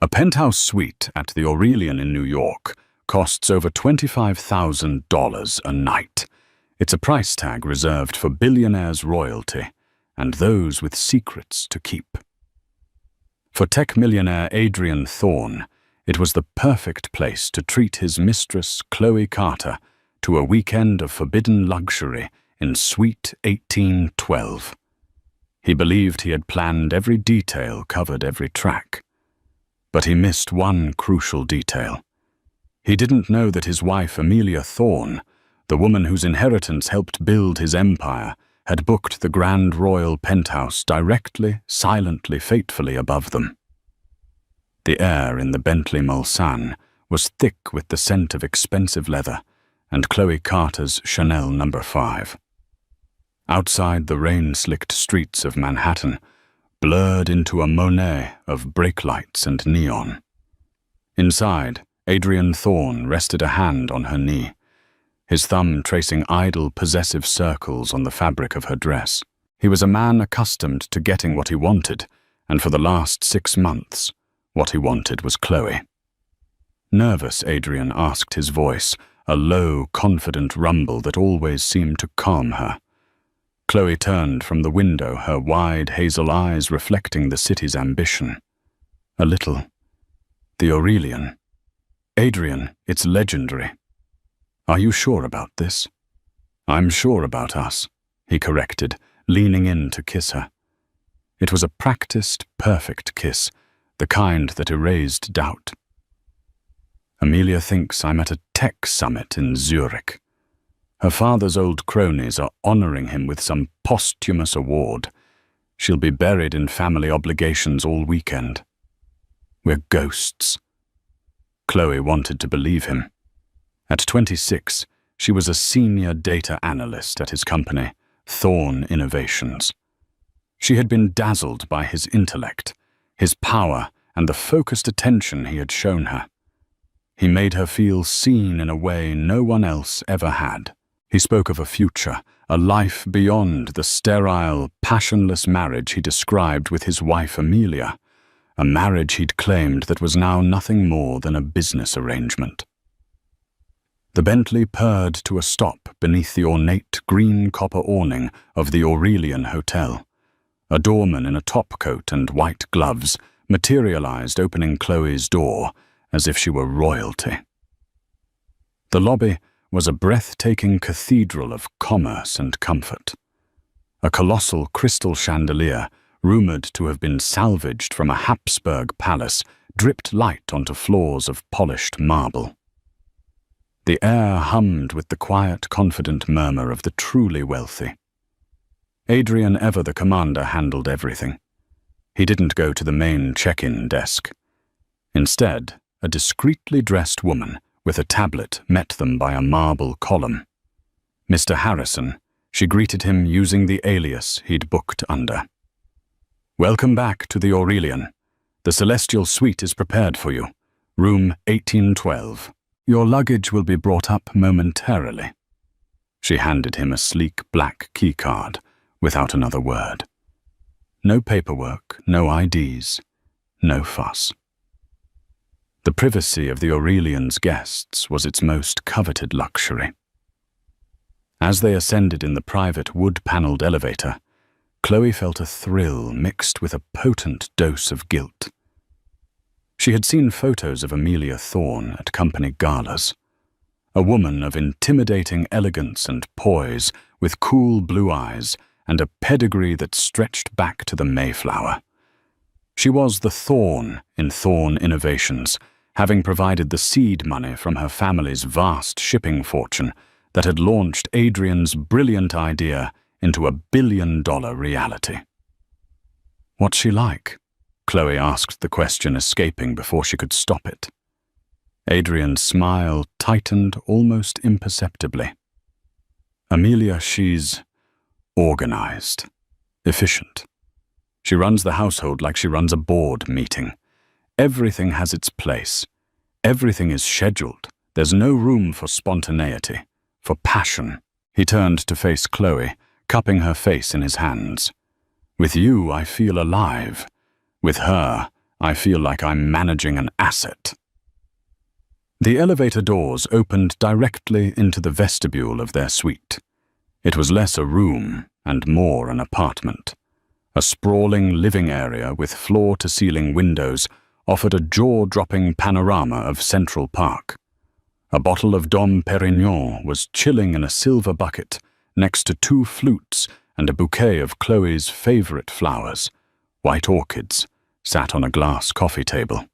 A penthouse suite at the Aurelian in New York costs over $25,000 a night. It's a price tag reserved for billionaires' royalty and those with secrets to keep. For tech millionaire Adrian Thorne, it was the perfect place to treat his mistress, Chloe Carter, to a weekend of forbidden luxury in Suite 1812. He believed he had planned every detail, covered every track. But he missed one crucial detail. He didn't know that his wife, Amelia Thorne, the woman whose inheritance helped build his empire, had booked the grand royal penthouse directly, silently, fatefully above them. The air in the Bentley Mulsanne was thick with the scent of expensive leather and Chloe Carter's Chanel No. 5. Outside, the rain-slicked streets of Manhattan blurred into a Monet of brake lights and neon. Inside, Adrian Thorne rested a hand on her knee, his thumb tracing idle, possessive circles on the fabric of her dress. He was a man accustomed to getting what he wanted, and for the last 6 months, what he wanted was Chloe. Nervous, Adrian asked his voice, a low, confident rumble that always seemed to calm her. Chloe turned from the window, her wide hazel eyes reflecting the city's ambition. A little. The Aurelian. Adrian, it's legendary. Are you sure about this? I'm sure about us, he corrected, leaning in to kiss her. It was a practiced, perfect kiss, the kind that erased doubt. Amelia thinks I'm at a tech summit in Zurich. Her father's old cronies are honoring him with some posthumous award. She'll be buried in family obligations all weekend. We're ghosts. Chloe wanted to believe him. At 26, she was a senior data analyst at his company, Thorne Innovations. She had been dazzled by his intellect, his power, and the focused attention he had shown her. He made her feel seen in a way no one else ever had. He spoke of a future, a life beyond the sterile, passionless marriage he described with his wife Amelia, a marriage he'd claimed that was now nothing more than a business arrangement. The Bentley purred to a stop beneath the ornate green copper awning of the Aurelian Hotel. A doorman in a topcoat and white gloves materialized, opening Chloe's door as if she were royalty. The lobby was a breathtaking cathedral of commerce and comfort. A colossal crystal chandelier, rumored to have been salvaged from a Habsburg palace, dripped light onto floors of polished marble. The air hummed with the quiet, confident murmur of the truly wealthy. Adrian, ever the commander, handled everything. He didn't go to the main check-in desk. Instead, a discreetly dressed woman with a tablet met them by a marble column. Mr. Harrison, she greeted him using the alias he'd booked under. Welcome back to the Aurelian. The celestial suite is prepared for you. Room 1812. Your luggage will be brought up momentarily. She handed him a sleek black keycard without another word. No paperwork, no IDs, no fuss. The privacy of the Aurelian's guests was its most coveted luxury. As they ascended in the private wood-paneled elevator, Chloe felt a thrill mixed with a potent dose of guilt. She had seen photos of Amelia Thorne at company galas, a woman of intimidating elegance and poise, with cool blue eyes and a pedigree that stretched back to the Mayflower. She was the Thorne in Thorne Innovations, having provided the seed money from her family's vast shipping fortune that had launched Adrian's brilliant idea into a billion-dollar reality. What's she like? Chloe asked, the question escaping before she could stop it. Adrian's smile tightened almost imperceptibly. Amelia, she's organized, efficient. She runs the household like she runs a board meeting. Everything has its place. Everything is scheduled. There's no room for spontaneity, for passion. He turned to face Chloe, cupping her face in his hands. With you, I feel alive. With her, I feel like I'm managing an asset." The elevator doors opened directly into the vestibule of their suite. It was less a room and more an apartment. A sprawling living area with floor-to-ceiling windows offered a jaw-dropping panorama of Central Park. A bottle of Dom Perignon was chilling in a silver bucket next to 2 flutes and a bouquet of Chloe's favorite flowers, white orchids, sat on a glass coffee table.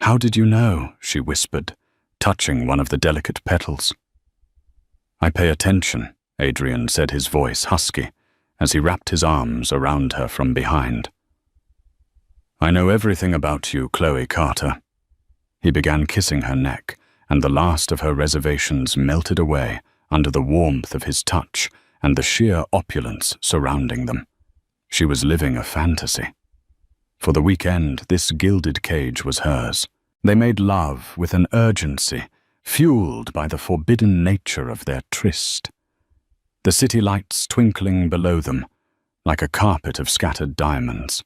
"How did you know?" she whispered, touching one of the delicate petals. "I pay attention," Adrian said, his voice husky, as he wrapped his arms around her from behind. "I know everything about you, Chloe Carter." He began kissing her neck, and the last of her reservations melted away under the warmth of his touch and the sheer opulence surrounding them. She was living a fantasy. For the weekend, this gilded cage was hers. They made love with an urgency, fueled by the forbidden nature of their tryst. The city lights twinkling below them, like a carpet of scattered diamonds.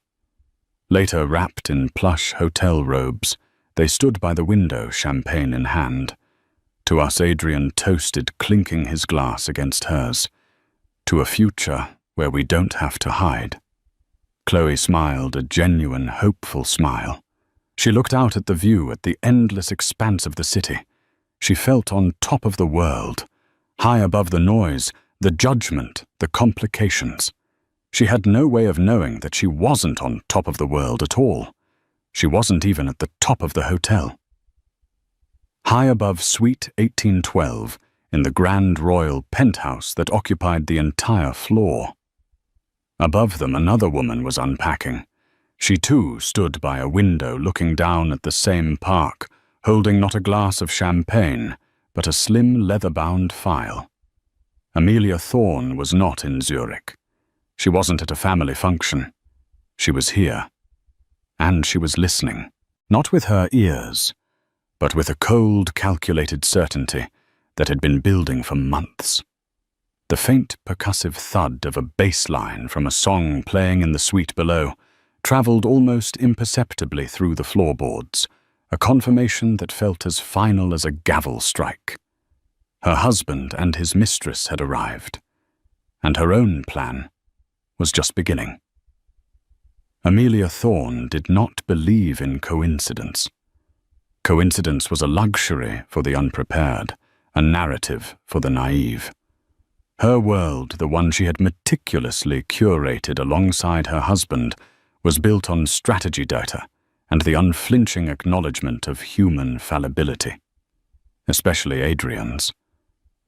Later, wrapped in plush hotel robes, they stood by the window, champagne in hand. To us, Adrian toasted, clinking his glass against hers. To a future where we don't have to hide. Chloe smiled, a genuine, hopeful smile. She looked out at the view, at the endless expanse of the city. She felt on top of the world, high above the noise, the judgment, the complications. She had no way of knowing that she wasn't on top of the world at all. She wasn't even at the top of the hotel. High above Suite 1812, in the grand royal penthouse that occupied the entire floor. Above them, another woman was unpacking. She too stood by a window looking down at the same park, holding not a glass of champagne, but a slim leather-bound file. Amelia Thorne was not in Zurich. She wasn't at a family function. She was here. And she was listening, not with her ears, but with a cold, calculated certainty that had been building for months. The faint, percussive thud of a bass line from a song playing in the suite below traveled almost imperceptibly through the floorboards, a confirmation that felt as final as a gavel strike. Her husband and his mistress had arrived, and her own plan was just beginning. Amelia Thorne did not believe in coincidence. Coincidence was a luxury for the unprepared, a narrative for the naive. Her world, the one she had meticulously curated alongside her husband, was built on strategy data and the unflinching acknowledgement of human fallibility, especially Adrian's.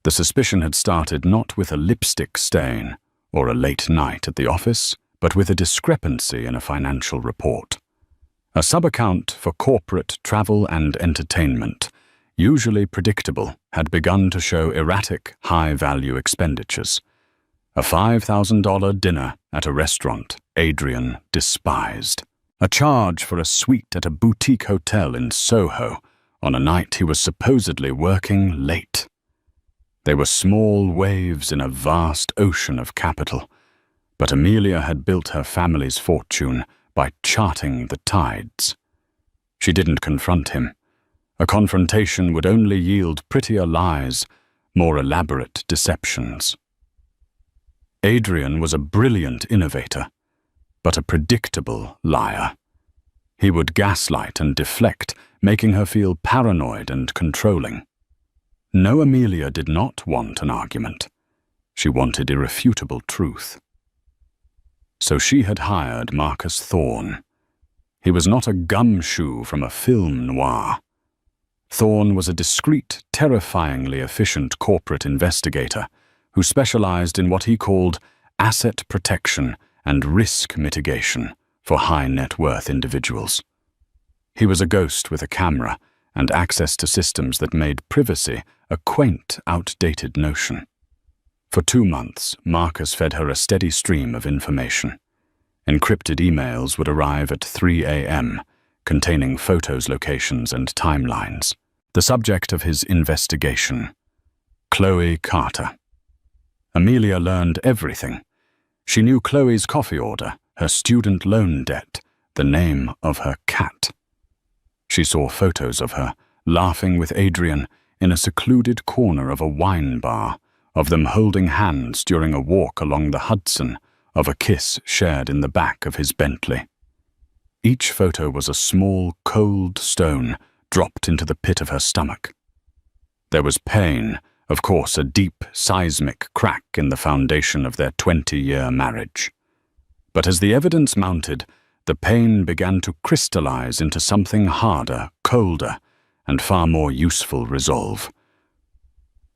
The suspicion had started not with a lipstick stain or a late night at the office, but with a discrepancy in a financial report. A sub-account for corporate travel and entertainment, usually predictable, had begun to show erratic, high-value expenditures. A $5,000 dinner at a restaurant Adrian despised. A charge for a suite at a boutique hotel in Soho on a night he was supposedly working late. They were small waves in a vast ocean of capital, but Amelia had built her family's fortune by charting the tides. She didn't confront him. A confrontation would only yield prettier lies, more elaborate deceptions. Adrian was a brilliant innovator, but a predictable liar. He would gaslight and deflect, making her feel paranoid and controlling. No, Amelia did not want an argument. She wanted irrefutable truth. So she had hired Marcus Thorne. He was not a gumshoe from a film noir. Thorne was a discreet, terrifyingly efficient corporate investigator who specialized in what he called asset protection and risk mitigation for high-net-worth individuals. He was a ghost with a camera and access to systems that made privacy a quaint, outdated notion. For 2 months, Marcus fed her a steady stream of information. Encrypted emails would arrive at 3 a.m., containing photos, locations, and timelines. The subject of his investigation: Chloe Carter. Amelia learned everything. She knew Chloe's coffee order, her student loan debt, the name of her cat. She saw photos of her, laughing with Adrian in a secluded corner of a wine bar, of them holding hands during a walk along the Hudson, of a kiss shared in the back of his Bentley. Each photo was a small, cold stone dropped into the pit of her stomach. There was pain, of course, a deep, seismic crack in the foundation of their 20-year marriage. But as the evidence mounted, the pain began to crystallize into something harder, colder, and far more useful resolve.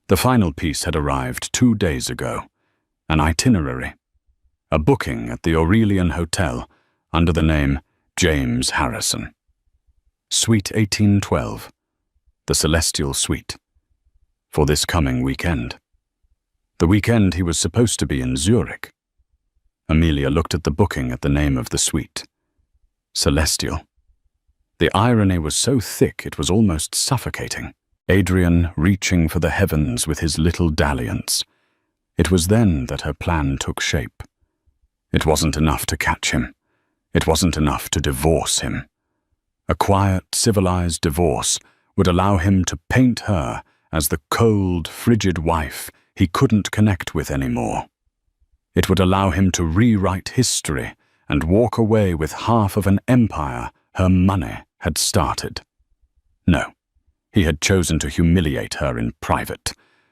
The final piece had arrived 2 days ago, an itinerary, a booking at the Aurelian Hotel under the name James Harrison. Suite 1812, the Celestial Suite, for this coming weekend. The weekend he was supposed to be in Zurich. Amelia looked at the booking at the name of the suite. Celestial. The irony was so thick it was almost suffocating. Adrian reaching for the heavens with his little dalliance. It was then that her plan took shape. It wasn't enough to catch him. It wasn't enough to divorce him. A quiet, civilized divorce would allow him to paint her as the cold, frigid wife he couldn't connect with anymore. It would allow him to rewrite history and walk away with half of an empire her money had started. No, he had chosen to humiliate her in private.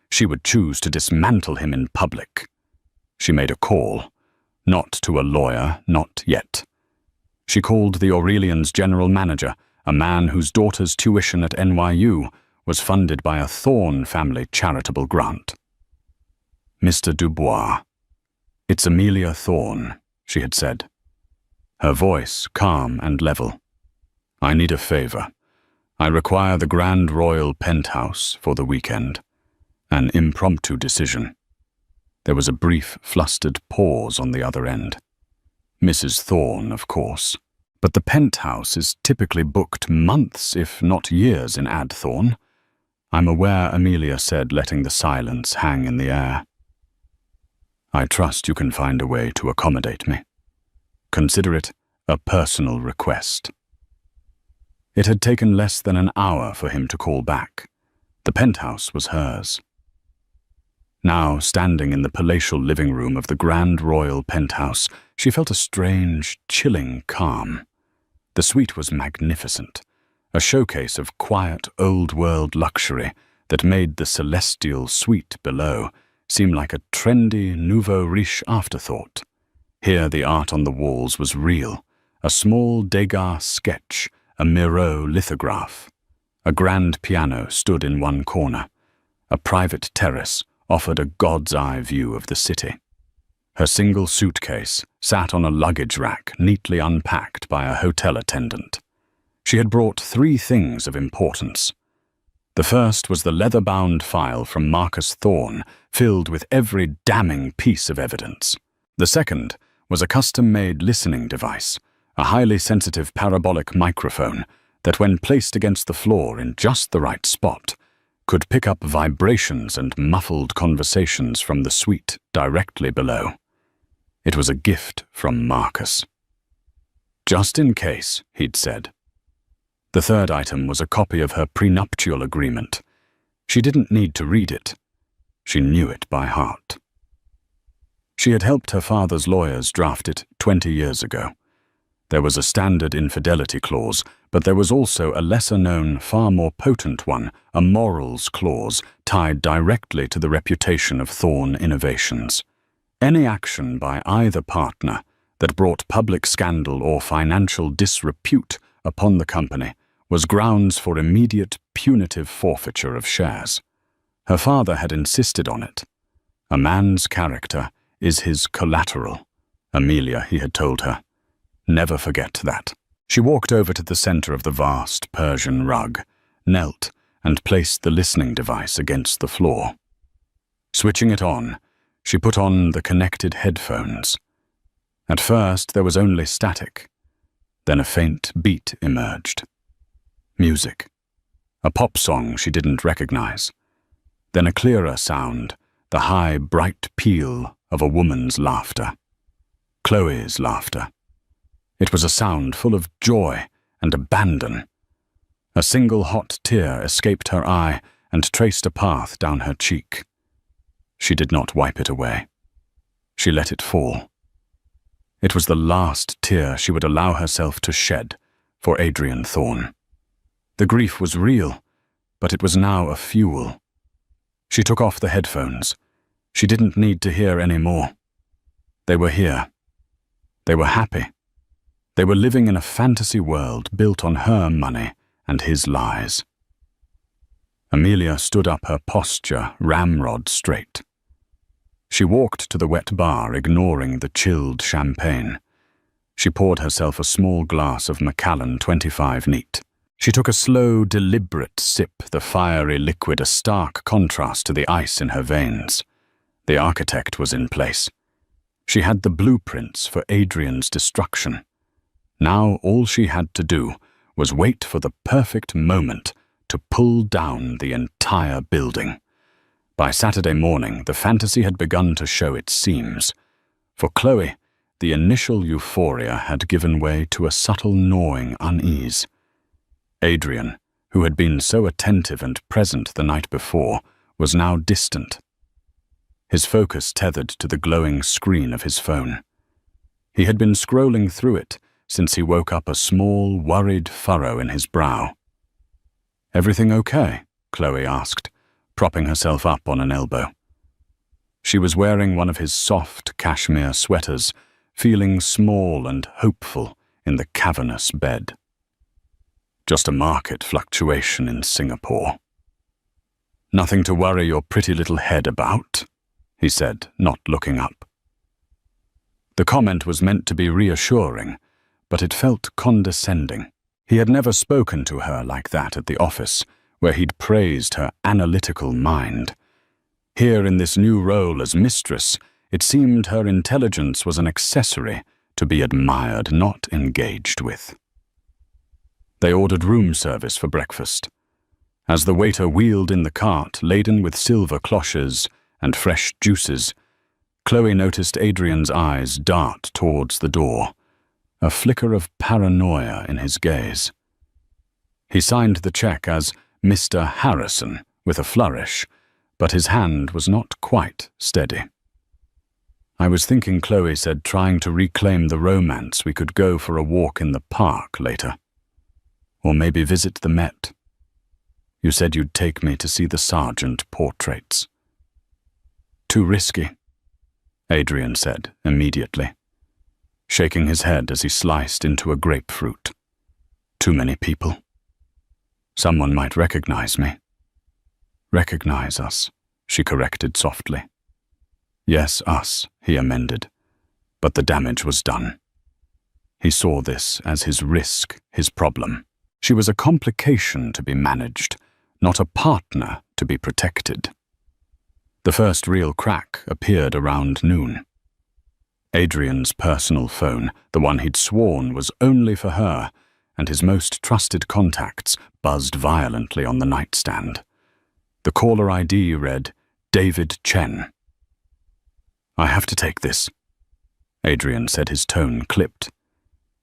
She would choose to dismantle him in public. She made a call. Not to a lawyer, not yet. She called the Aurelian's general manager, a man whose daughter's tuition at NYU was funded by a Thorne family charitable grant. Mr. Dubois. "It's Amelia Thorne," she had said. Her voice calm and level. "I need a favor. I require the Grand Royal Penthouse for the weekend. An impromptu decision." There was a brief, flustered pause on the other end. Mrs. Thorne, of course. But the Penthouse is typically booked months, if not years, in Thorne. "I'm aware," Amelia said, letting the silence hang in the air. "I trust you can find a way to accommodate me. Consider it a personal request." It had taken less than an hour for him to call back. The Penthouse was hers. Now, standing in the palatial living room of the Grand Royal Penthouse, she felt a strange, chilling calm. The suite was magnificent, a showcase of quiet, old-world luxury that made the Celestial Suite below seem like a trendy, nouveau riche afterthought. Here the art on the walls was real, a small Degas sketch, a Miro lithograph. A grand piano stood in one corner. A private terrace offered a god's-eye view of the city. Her single suitcase sat on a luggage rack neatly unpacked by a hotel attendant. She had brought 3 things of importance. The first was the leather-bound file from Marcus Thorne, filled with every damning piece of evidence. The second was a custom-made listening device, a highly sensitive parabolic microphone that, when placed against the floor in just the right spot, could pick up vibrations and muffled conversations from the suite directly below. It was a gift from Marcus. "Just in case," he'd said. The third item was a copy of her prenuptial agreement. She didn't need to read it. She knew it by heart. She had helped her father's lawyers draft it 20 years ago. There was a standard infidelity clause, but there was also a lesser-known, far more potent one, a morals clause, tied directly to the reputation of Thorne Innovations. Any action by either partner that brought public scandal or financial disrepute upon the company was grounds for immediate punitive forfeiture of shares. Her father had insisted on it. A man's character is his collateral. Amelia, he had told her. Never forget that. She walked over to the center of the vast Persian rug, knelt, and placed the listening device against the floor. Switching it on, she put on the connected headphones. At first, there was only static. Then a faint beat emerged. Music. A pop song she didn't recognize. Then a clearer sound, the high, bright peal of a woman's laughter. Chloe's laughter. It was a sound full of joy and abandon. A single hot tear escaped her eye and traced a path down her cheek. She did not wipe it away. She let it fall. It was the last tear she would allow herself to shed for Adrian Thorne. The grief was real, but it was now a fuel. She took off the headphones. She didn't need to hear any more. They were here. They were happy. They were living in a fantasy world built on her money and his lies. Amelia stood up, her posture ramrod straight. She walked to the wet bar, ignoring the chilled champagne. She poured herself a small glass of Macallan 25 neat. She took a slow, deliberate sip, the fiery liquid a stark contrast to the ice in her veins. The architect was in place. She had the blueprints for Adrian's destruction. Now all she had to do was wait for the perfect moment to pull down the entire building. By Saturday morning, the fantasy had begun to show its seams. For Chloe, the initial euphoria had given way to a subtle gnawing unease. Adrian, who had been so attentive and present the night before, was now distant. His focus tethered to the glowing screen of his phone. He had been scrolling through it since he woke up, a small, worried furrow in his brow. "Everything okay?" Chloe asked, propping herself up on an elbow. She was wearing one of his soft cashmere sweaters, feeling small and hopeful in the cavernous bed. "Just a market fluctuation in Singapore." "Nothing to worry your pretty little head about," he said, not looking up. The comment was meant to be reassuring, but it felt condescending. He had never spoken to her like that at the office, where he'd praised her analytical mind. Here in this new role as mistress, it seemed her intelligence was an accessory to be admired, not engaged with. They ordered room service for breakfast. As the waiter wheeled in the cart laden with silver cloches and fresh juices, Chloe noticed Adrian's eyes dart towards the door, a flicker of paranoia in his gaze. He signed the check as Mr. Harrison with a flourish, but his hand was not quite steady. "I was thinking," Chloe said, "trying to reclaim the romance, we could go for a walk in the park later. Or maybe visit the Met. You said you'd take me to see the sergeant portraits." "Too risky," Adrian said immediately, shaking his head as he sliced into a grapefruit. "Too many people. Someone might recognize me." "Recognize us," she corrected softly. "Yes, us," he amended, but the damage was done. He saw this as his risk, his problem. She was a complication to be managed, not a partner to be protected. The first real crack appeared around noon. Adrian's personal phone, the one he'd sworn was only for her, and his most trusted contacts, buzzed violently on the nightstand. The caller ID read, David Chen. "I have to take this," Adrian said, his tone clipped.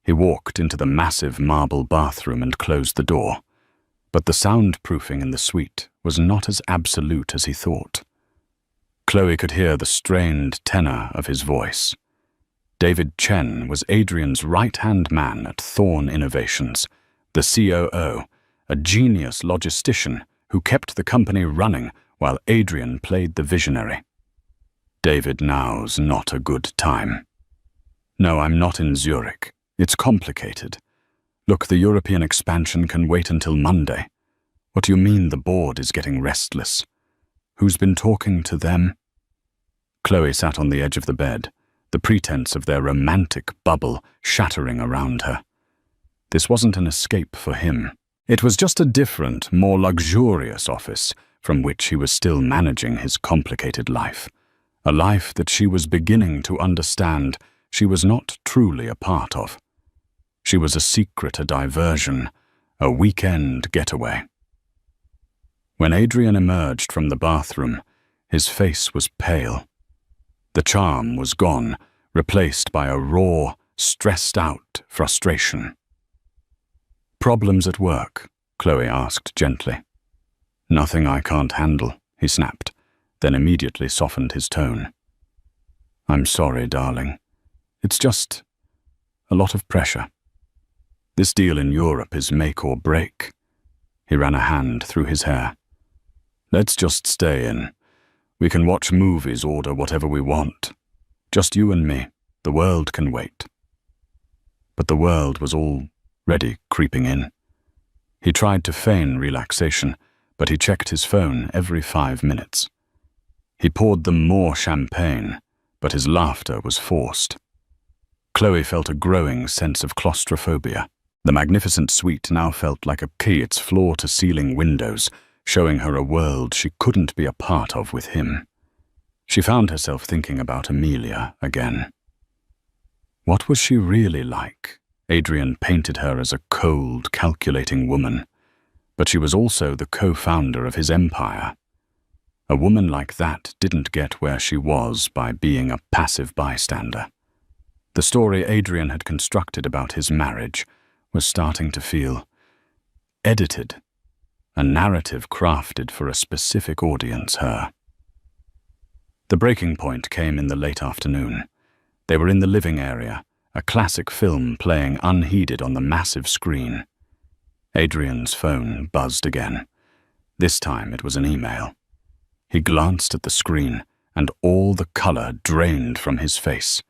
He walked into the massive marble bathroom and closed the door, but the soundproofing in the suite was not as absolute as he thought. Chloe could hear the strained tenor of his voice. David Chen was Adrian's right-hand man at Thorne Innovations, the COO, a genius logistician who kept the company running while Adrian played the visionary. "David, now's not a good time." "No, I'm not in Zurich. It's complicated. Look, the European expansion can wait until Monday. What do you mean the board is getting restless? Who's been talking to them?" Chloe sat on the edge of the bed, the pretense of their romantic bubble shattering around her. This wasn't an escape for him. It was just a different, more luxurious office from which he was still managing his complicated life. A life that she was beginning to understand she was not truly a part of. She was a secret, a diversion, a weekend getaway. When Adrian emerged from the bathroom, his face was pale. The charm was gone, replaced by a raw, stressed out frustration. "Problems at work?" Chloe asked gently. "Nothing I can't handle," he snapped, then immediately softened his tone. "I'm sorry, darling. It's just a lot of pressure. This deal in Europe is make or break." He ran a hand through his hair. "Let's just stay in. We can watch movies, order whatever we want. Just you and me. The world can wait." But the world was already creeping in. He tried to feign relaxation, but he checked his phone every 5 minutes. He poured them more champagne, but his laughter was forced. Chloe felt a growing sense of claustrophobia. The magnificent suite now felt like a key, its floor-to-ceiling windows, showing her a world she couldn't be a part of with him. She found herself thinking about Amelia again. What was she really like? Adrian painted her as a cold, calculating woman, but she was also the co-founder of his empire. A woman like that didn't get where she was by being a passive bystander. The story Adrian had constructed about his marriage was starting to feel edited, a narrative crafted for a specific audience, her. The breaking point came in the late afternoon. They were in the living area, a classic film playing unheeded on the massive screen. Adrian's phone buzzed again. This time it was an email. He glanced at the screen, and all the color drained from his face.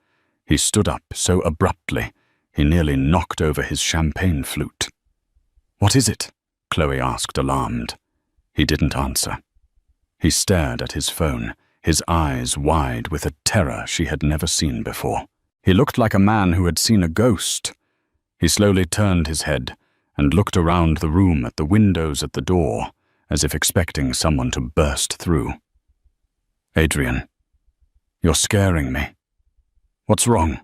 He stood up so abruptly, he nearly knocked over his champagne flute. "What is it?" Chloe asked, alarmed. He didn't answer. He stared at his phone, his eyes wide with a terror she had never seen before. He looked like a man who had seen a ghost. He slowly turned his head and looked around the room at the windows at the door, as if expecting someone to burst through. "Adrian, you're scaring me. What's wrong?"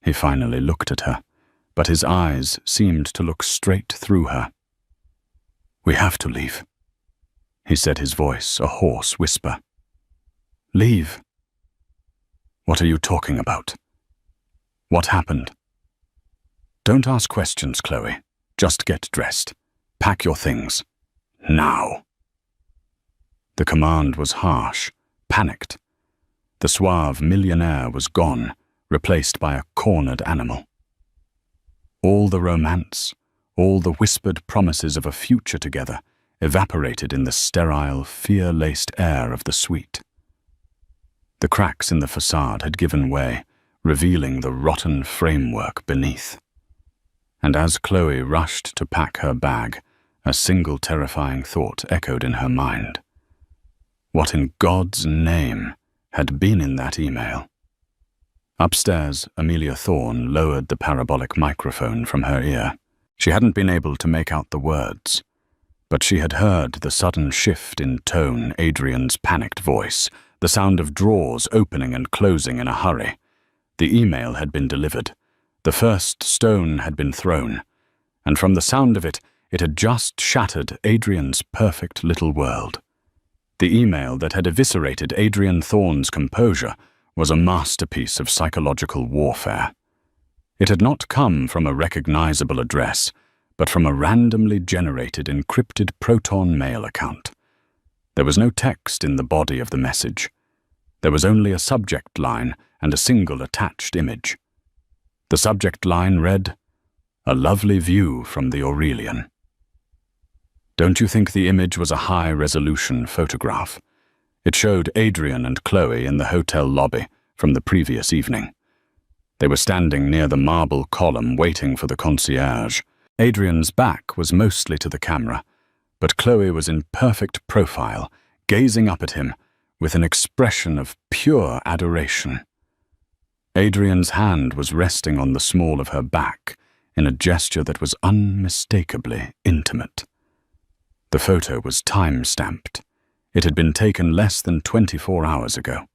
He finally looked at her, but his eyes seemed to look straight through her. "We have to leave," he said, his voice a hoarse whisper. "Leave? What are you talking about? What happened?" "Don't ask questions, Chloe. Just get dressed. Pack your things. Now." The command was harsh, panicked. The suave millionaire was gone, replaced by a cornered animal. All the romance, all the whispered promises of a future together, evaporated in the sterile, fear-laced air of the suite. The cracks in the facade had given way, revealing the rotten framework beneath. And as Chloe rushed to pack her bag, a single terrifying thought echoed in her mind. What in God's name had been in that email? Upstairs, Amelia Thorne lowered the parabolic microphone from her ear. She hadn't been able to make out the words, but she had heard the sudden shift in tone, Adrian's panicked voice, the sound of drawers opening and closing in a hurry. The email had been delivered. The first stone had been thrown, and from the sound of it, it had just shattered Adrian's perfect little world. The email that had eviscerated Adrian Thorne's composure was a masterpiece of psychological warfare. It had not come from a recognizable address, but from a randomly generated encrypted Proton mail account. There was no text in the body of the message. There was only a subject line and a single attached image. The subject line read, "A lovely view from the Aurelian." Don't you think the image was a high-resolution photograph? It showed Adrian and Chloe in the hotel lobby from the previous evening. They were standing near the marble column waiting for the concierge. Adrian's back was mostly to the camera, but Chloe was in perfect profile, gazing up at him with an expression of pure adoration. Adrian's hand was resting on the small of her back in a gesture that was unmistakably intimate. The photo was time-stamped. It had been taken less than 24 hours ago.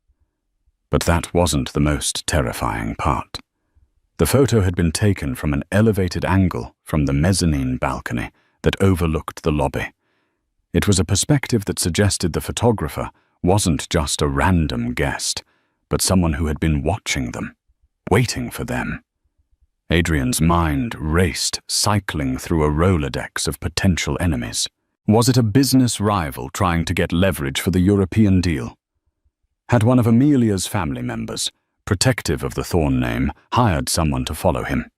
But that wasn't the most terrifying part. The photo had been taken from an elevated angle from the mezzanine balcony that overlooked the lobby. It was a perspective that suggested the photographer wasn't just a random guest, but someone who had been watching them, waiting for them. Adrian's mind raced, cycling through a Rolodex of potential enemies. Was it a business rival trying to get leverage for the European deal? Had one of Amelia's family members, protective of the Thorn name, hired someone to follow him?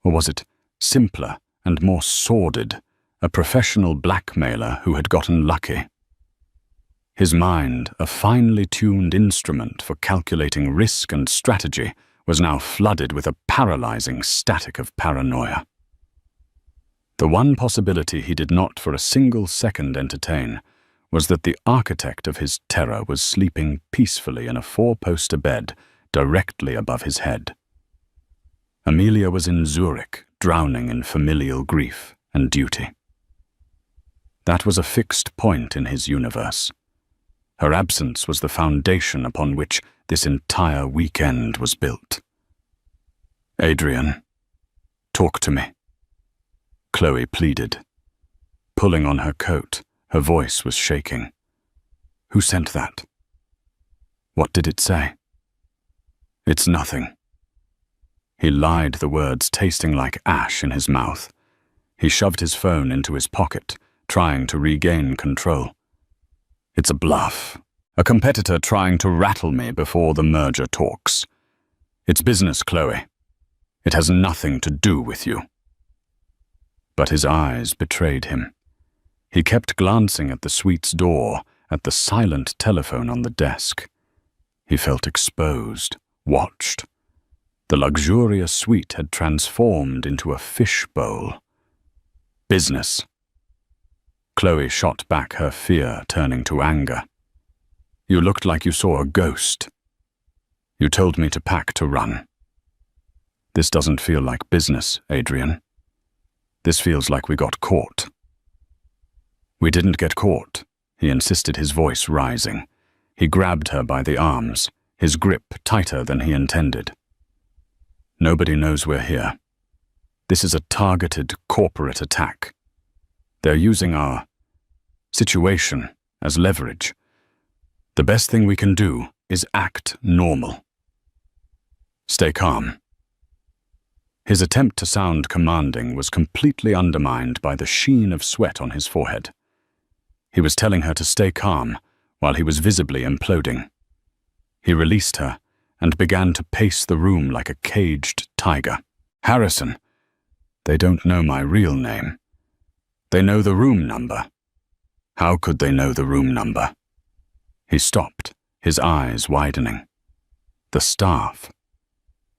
Or was it simpler and more sordid, a professional blackmailer who had gotten lucky? His mind, a finely tuned instrument for calculating risk and strategy, was now flooded with a paralyzing static of paranoia. The one possibility he did not for a single second entertain was that the architect of his terror was sleeping peacefully in a four-poster bed directly above his head. Amelia was in Zurich, drowning in familial grief and duty. That was a fixed point in his universe. Her absence was the foundation upon which this entire weekend was built. "Adrian, talk to me," Chloe pleaded. Pulling on her coat, her voice was shaking. "Who sent that? What did it say?" "It's nothing." He lied, the words tasting like ash in his mouth. He shoved his phone into his pocket, trying to regain control. "It's a bluff. A competitor trying to rattle me before the merger talks. It's business, Chloe. It has nothing to do with you." But his eyes betrayed him. He kept glancing at the suite's door, at the silent telephone on the desk. He felt exposed, watched. The luxurious suite had transformed into a fishbowl. "Business." Chloe shot back her fear, turning to anger. "You looked like you saw a ghost. You told me to pack to run. This doesn't feel like business, Adrian. This feels like we got caught." "We didn't get caught," he insisted, his voice rising. He grabbed her by the arms, his grip tighter than he intended. "Nobody knows we're here. This is a targeted corporate attack. They're using our situation as leverage. The best thing we can do is act normal. Stay calm." His attempt to sound commanding was completely undermined by the sheen of sweat on his forehead. He was telling her to stay calm while he was visibly imploding. He released her and began to pace the room like a caged tiger. "Harrison, they don't know my real name. They know the room number. How could they know the room number?" He stopped, his eyes widening. The staff.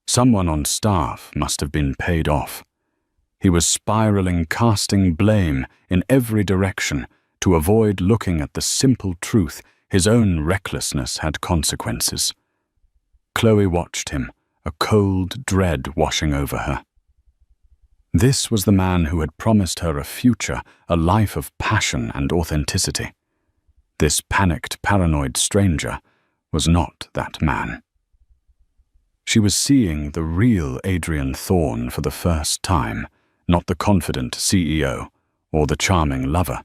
Someone on staff must have been paid off. He was spiraling, casting blame in every direction to avoid looking at the simple truth: his own recklessness had consequences. Chloe watched him, a cold dread washing over her. This was the man who had promised her a future, a life of passion and authenticity. This panicked, paranoid stranger was not that man. She was seeing the real Adrian Thorn for the first time, not the confident CEO or the charming lover,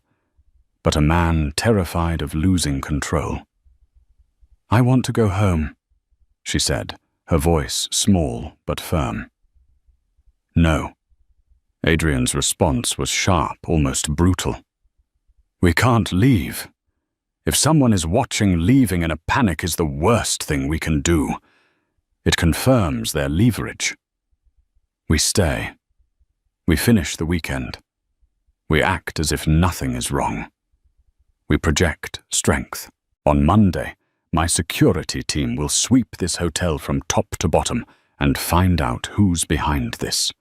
but a man terrified of losing control. "I want to go home," she said, her voice small but firm. "No." Adrian's response was sharp, almost brutal. "We can't leave. If someone is watching, leaving in a panic is the worst thing we can do. It confirms their leverage. We stay. We finish the weekend. We act as if nothing is wrong. We project strength. On Monday, my security team will sweep this hotel from top to bottom and find out who's behind this."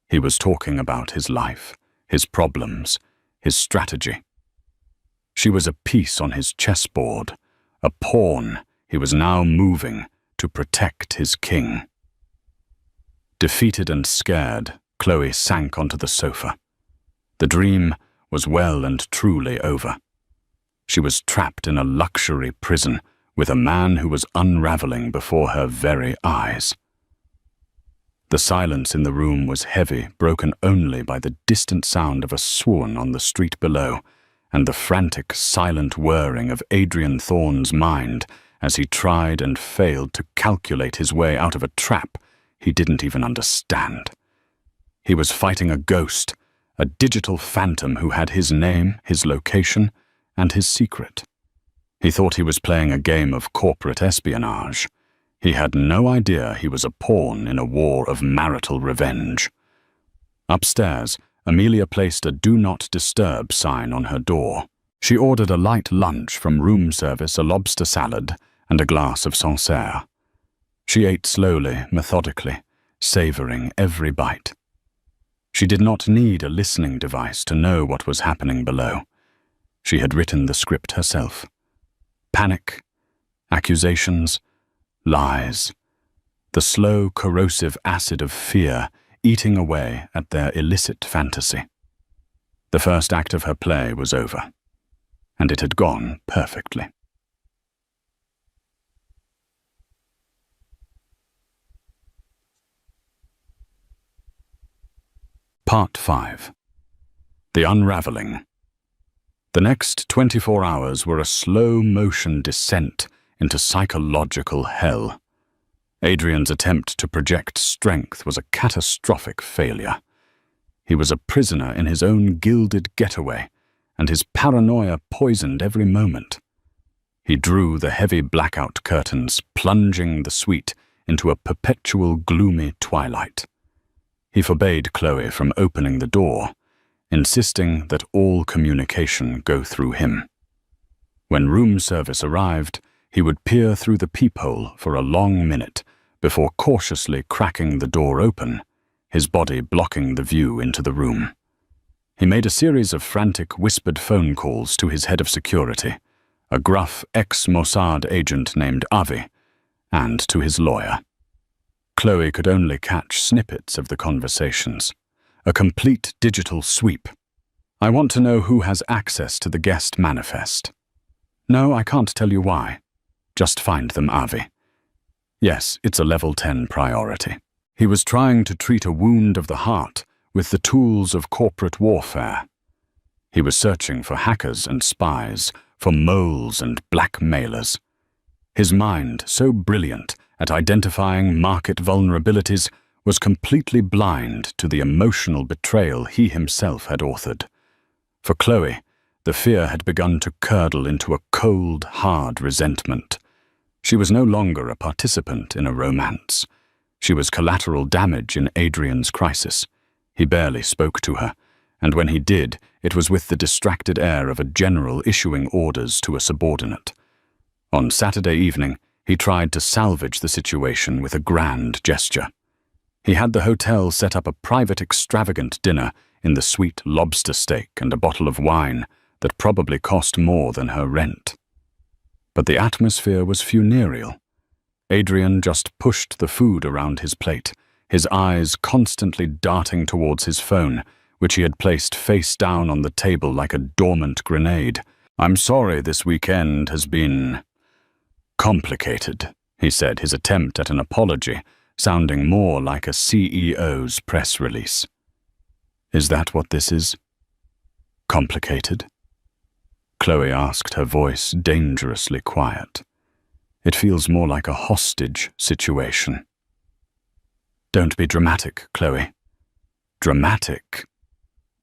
He was talking about his life, his problems, his strategy. She was a piece on his chessboard, a pawn he was now moving to protect his king. Defeated and scared, Chloe sank onto the sofa. The dream was well and truly over. She was trapped in a luxury prison with a man who was unraveling before her very eyes. The silence in the room was heavy, broken only by the distant sound of a swoon on the street below and the frantic, silent whirring of Adrian Thorn's mind as he tried and failed to calculate his way out of a trap he didn't even understand. He was fighting a ghost, a digital phantom who had his name, his location, and his secret. He thought he was playing a game of corporate espionage. He had no idea he was a pawn in a war of marital revenge. Upstairs, Amelia placed a "Do Not Disturb" sign on her door. She ordered a light lunch from room service, a lobster salad, and a glass of Sancerre. She ate slowly, methodically, savoring every bite. She did not need a listening device to know what was happening below. She had written the script herself. Panic, accusations, lies. The slow, corrosive acid of fear eating away at their illicit fantasy. The first act of her play was over, and it had gone perfectly. Part 5. The Unraveling. The next 24 hours were a slow-motion descent into psychological hell. Adrian's attempt to project strength was a catastrophic failure. He was a prisoner in his own gilded getaway, and his paranoia poisoned every moment. He drew the heavy blackout curtains, plunging the suite into a perpetual gloomy twilight. He forbade Chloe from opening the door, insisting that all communication go through him. When room service arrived, he would peer through the peephole for a long minute before cautiously cracking the door open, his body blocking the view into the room. He made a series of frantic, whispered phone calls to his head of security, a gruff ex-Mossad agent named Avi, and to his lawyer. Chloe could only catch snippets of the conversations, a complete digital sweep. "I want to know who has access to the guest manifest." "No, I can't tell you why. Just find them, Avi." Yes, it's a level 10 priority. He was trying to treat a wound of the heart with the tools of corporate warfare. He was searching for hackers and spies, for moles and blackmailers. His mind, so brilliant at identifying market vulnerabilities, was completely blind to the emotional betrayal he himself had authored. For Chloe, the fear had begun to curdle into a cold, hard resentment. She was no longer a participant in a romance. She was collateral damage in Adrian's crisis. He barely spoke to her, and when he did, it was with the distracted air of a general issuing orders to a subordinate. On Saturday evening, he tried to salvage the situation with a grand gesture. He had the hotel set up a private extravagant dinner in the sweet lobster steak and a bottle of wine that probably cost more than her rent. But the atmosphere was funereal. Adrian just pushed the food around his plate, his eyes constantly darting towards his phone, which he had placed face down on the table like a dormant grenade. "I'm sorry this weekend has been complicated," he said, his attempt at an apology sounding more like a CEO's press release. "Is that what this is? Complicated?" Chloe asked, her voice dangerously quiet. "It feels more like a hostage situation." "Don't be dramatic, Chloe." "Dramatic?"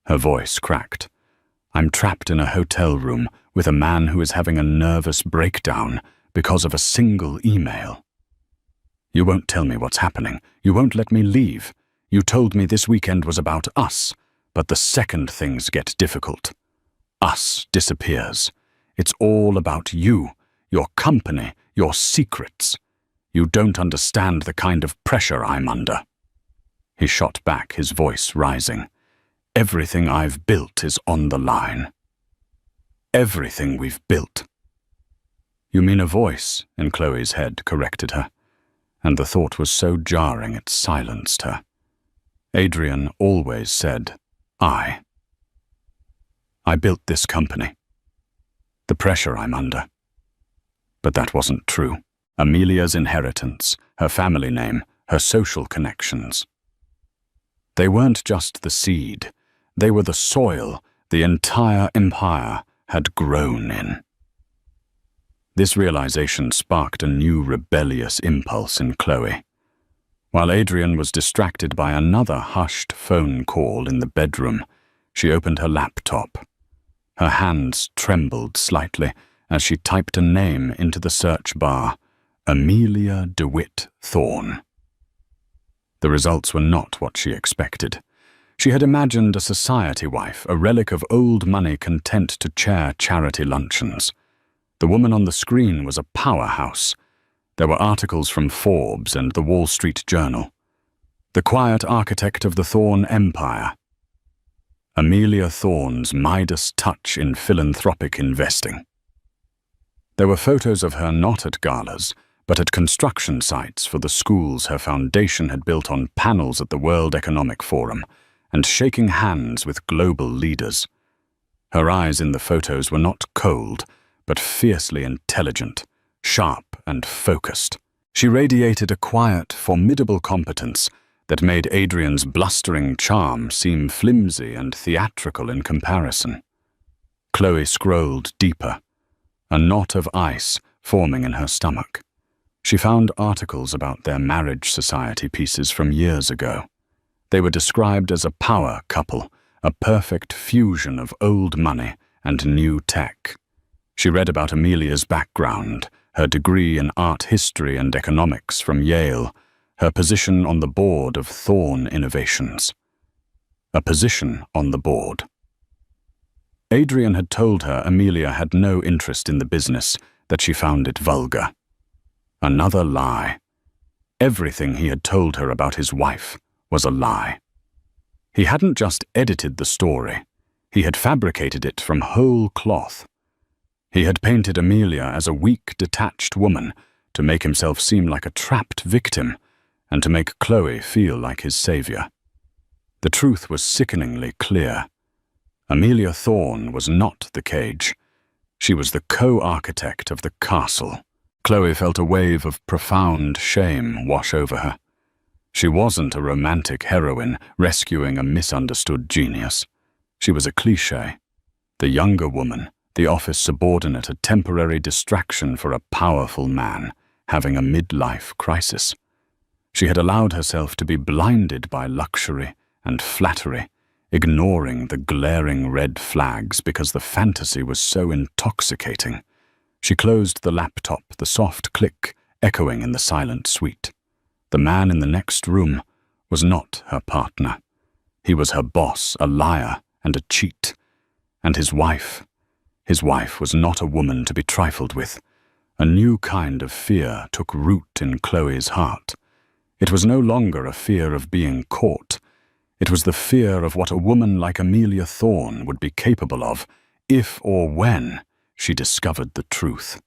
Her voice cracked. "I'm trapped in a hotel room with a man who is having a nervous breakdown because of a single email. You won't tell me what's happening. You won't let me leave. You told me this weekend was about us, but the second things get difficult, us disappears. It's all about you, your company, your secrets. You don't understand the kind of pressure I'm under." He shot back, his voice rising. "Everything I've built is on the line. Everything we've built." "You mean a voice?" in Chloe's head corrected her, and the thought was so jarring it silenced her. Adrian always said, I built this company. The pressure I'm under. But that wasn't true. Amelia's inheritance, her family name, her social connections. They weren't just the seed. They were the soil the entire empire had grown in. This realization sparked a new rebellious impulse in Chloe. While Adrian was distracted by another hushed phone call in the bedroom, she opened her laptop. Her hands trembled slightly as she typed a name into the search bar: Amelia DeWitt Thorne. The results were not what she expected. She had imagined a society wife, a relic of old money content to chair charity luncheons. The woman on the screen was a powerhouse. There were articles from Forbes and the Wall Street Journal. The quiet architect of the Thorne Empire. Amelia Thorne's Midas touch in philanthropic investing. There were photos of her not at galas, but at construction sites for the schools her foundation had built on panels at the World Economic Forum, and shaking hands with global leaders. Her eyes in the photos were not cold, but fiercely intelligent, sharp and focused. She radiated a quiet, formidable competence that made Adrian's blustering charm seem flimsy and theatrical in comparison. Chloe scrolled deeper, a knot of ice forming in her stomach. She found articles about their marriage society pieces from years ago. They were described as a power couple, a perfect fusion of old money and new tech. She read about Amelia's background, her degree in art history and economics from Yale, her position on the board of Thorne Innovations. A position on the board. Adrian had told her Amelia had no interest in the business, that she found it vulgar. Another lie. Everything he had told her about his wife was a lie. He hadn't just edited the story. He had fabricated it from whole cloth. He had painted Amelia as a weak, detached woman to make himself seem like a trapped victim and to make Chloe feel like his savior. The truth was sickeningly clear. Amelia Thorne was not the cage. She was the co-architect of the castle. Chloe felt a wave of profound shame wash over her. She wasn't a romantic heroine rescuing a misunderstood genius. She was a cliché. The younger woman, the office subordinate, a temporary distraction for a powerful man having a midlife crisis. She had allowed herself to be blinded by luxury and flattery, ignoring the glaring red flags because the fantasy was so intoxicating. She closed the laptop, the soft click echoing in the silent suite. The man in the next room was not her partner. He was her boss, a liar and a cheat. And his wife was not a woman to be trifled with. A new kind of fear took root in Chloe's heart. It was no longer a fear of being caught. It was the fear of what a woman like Amelia Thorne would be capable of if or when she discovered the truth.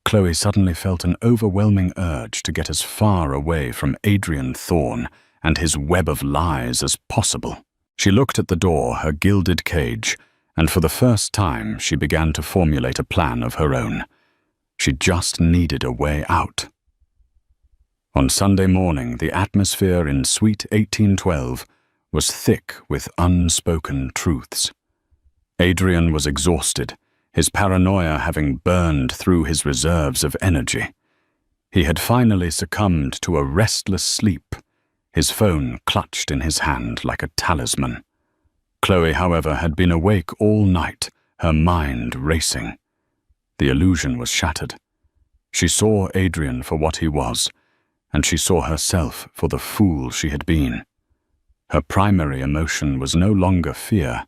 Chloe suddenly felt an overwhelming urge to get as far away from Adrian Thorne and his web of lies as possible. She looked at the door, her gilded cage, and for the first time she began to formulate a plan of her own. She just needed a way out. On Sunday morning, the atmosphere in Suite 1812 was thick with unspoken truths. Adrian was exhausted, his paranoia having burned through his reserves of energy. He had finally succumbed to a restless sleep, his phone clutched in his hand like a talisman. Chloe, however, had been awake all night, her mind racing. The illusion was shattered. She saw Adrian for what he was, and she saw herself for the fool she had been. Her primary emotion was no longer fear,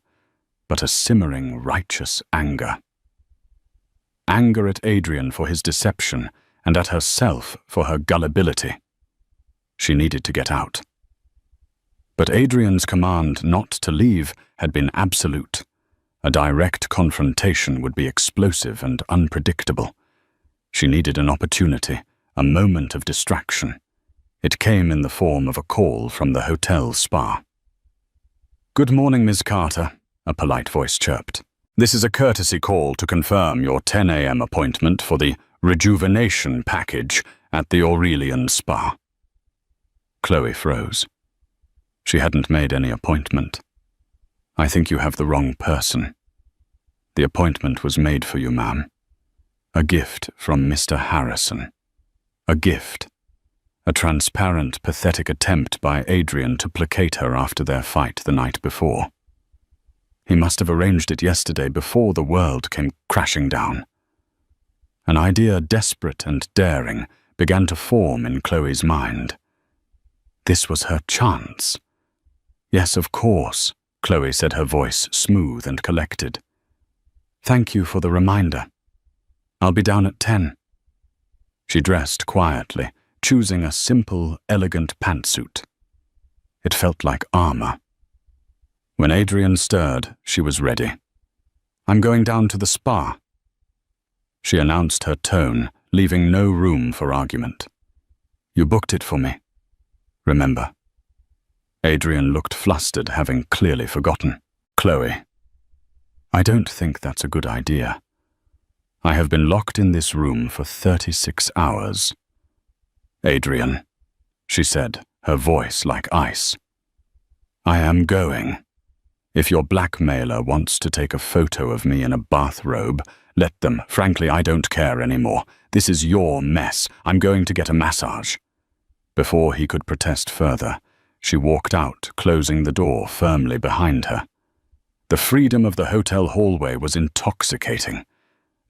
but a simmering, righteous anger. Anger at Adrian for his deception, and at herself for her gullibility. She needed to get out. But Adrian's command not to leave had been absolute. A direct confrontation would be explosive and unpredictable. She needed an opportunity, a moment of distraction. It came in the form of a call from the hotel spa. "Good morning, Ms. Carter," a polite voice chirped. "This is a courtesy call to confirm your 10 a.m. appointment for the rejuvenation package at the Aurelian Spa." Chloe froze. She hadn't made any appointment. "I think you have the wrong person. The appointment was made for you, ma'am. A gift from Mr. Harrison. A gift. A transparent, pathetic attempt by Adrian to placate her after their fight the night before. He must have arranged it yesterday before the world came crashing down. An idea desperate and daring began to form in Chloe's mind. This was her chance. Yes, of course, Chloe said, her voice smooth and collected. Thank you for the reminder. I'll be down at 10. She dressed quietly, choosing a simple, elegant pantsuit. It felt like armor. When Adrian stirred, she was ready. I'm going down to the spa. She announced her tone, leaving no room for argument. You booked it for me. Remember. Adrian looked flustered, having clearly forgotten. Chloe. I don't think that's a good idea. I have been locked in this room for 36 hours. Adrian, she said, her voice like ice. I am going. If your blackmailer wants to take a photo of me in a bathrobe, let them. Frankly, I don't care anymore. This is your mess. I'm going to get a massage. Before he could protest further, she walked out, closing the door firmly behind her. The freedom of the hotel hallway was intoxicating.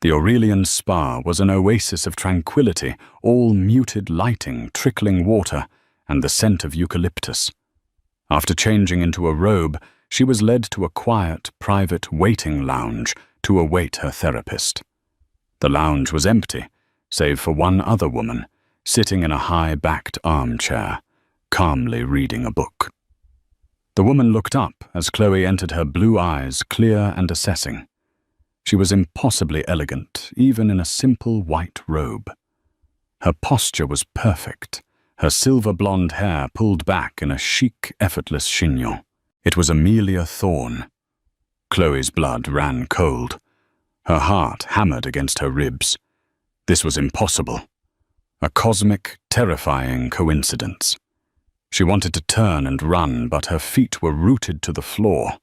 The Aurelian Spa was an oasis of tranquility, all muted lighting, trickling water, and the scent of eucalyptus. After changing into a robe, she was led to a quiet, private waiting lounge to await her therapist. The lounge was empty, save for one other woman, sitting in a high-backed armchair, calmly reading a book. The woman looked up as Chloe entered, her blue eyes clear and assessing. She was impossibly elegant, even in a simple white robe. Her posture was perfect, her silver blonde hair pulled back in a chic, effortless chignon. It was Amelia Thorne. Chloe's blood ran cold. Her heart hammered against her ribs. This was impossible. A cosmic, terrifying coincidence. She wanted to turn and run, but her feet were rooted to the floor.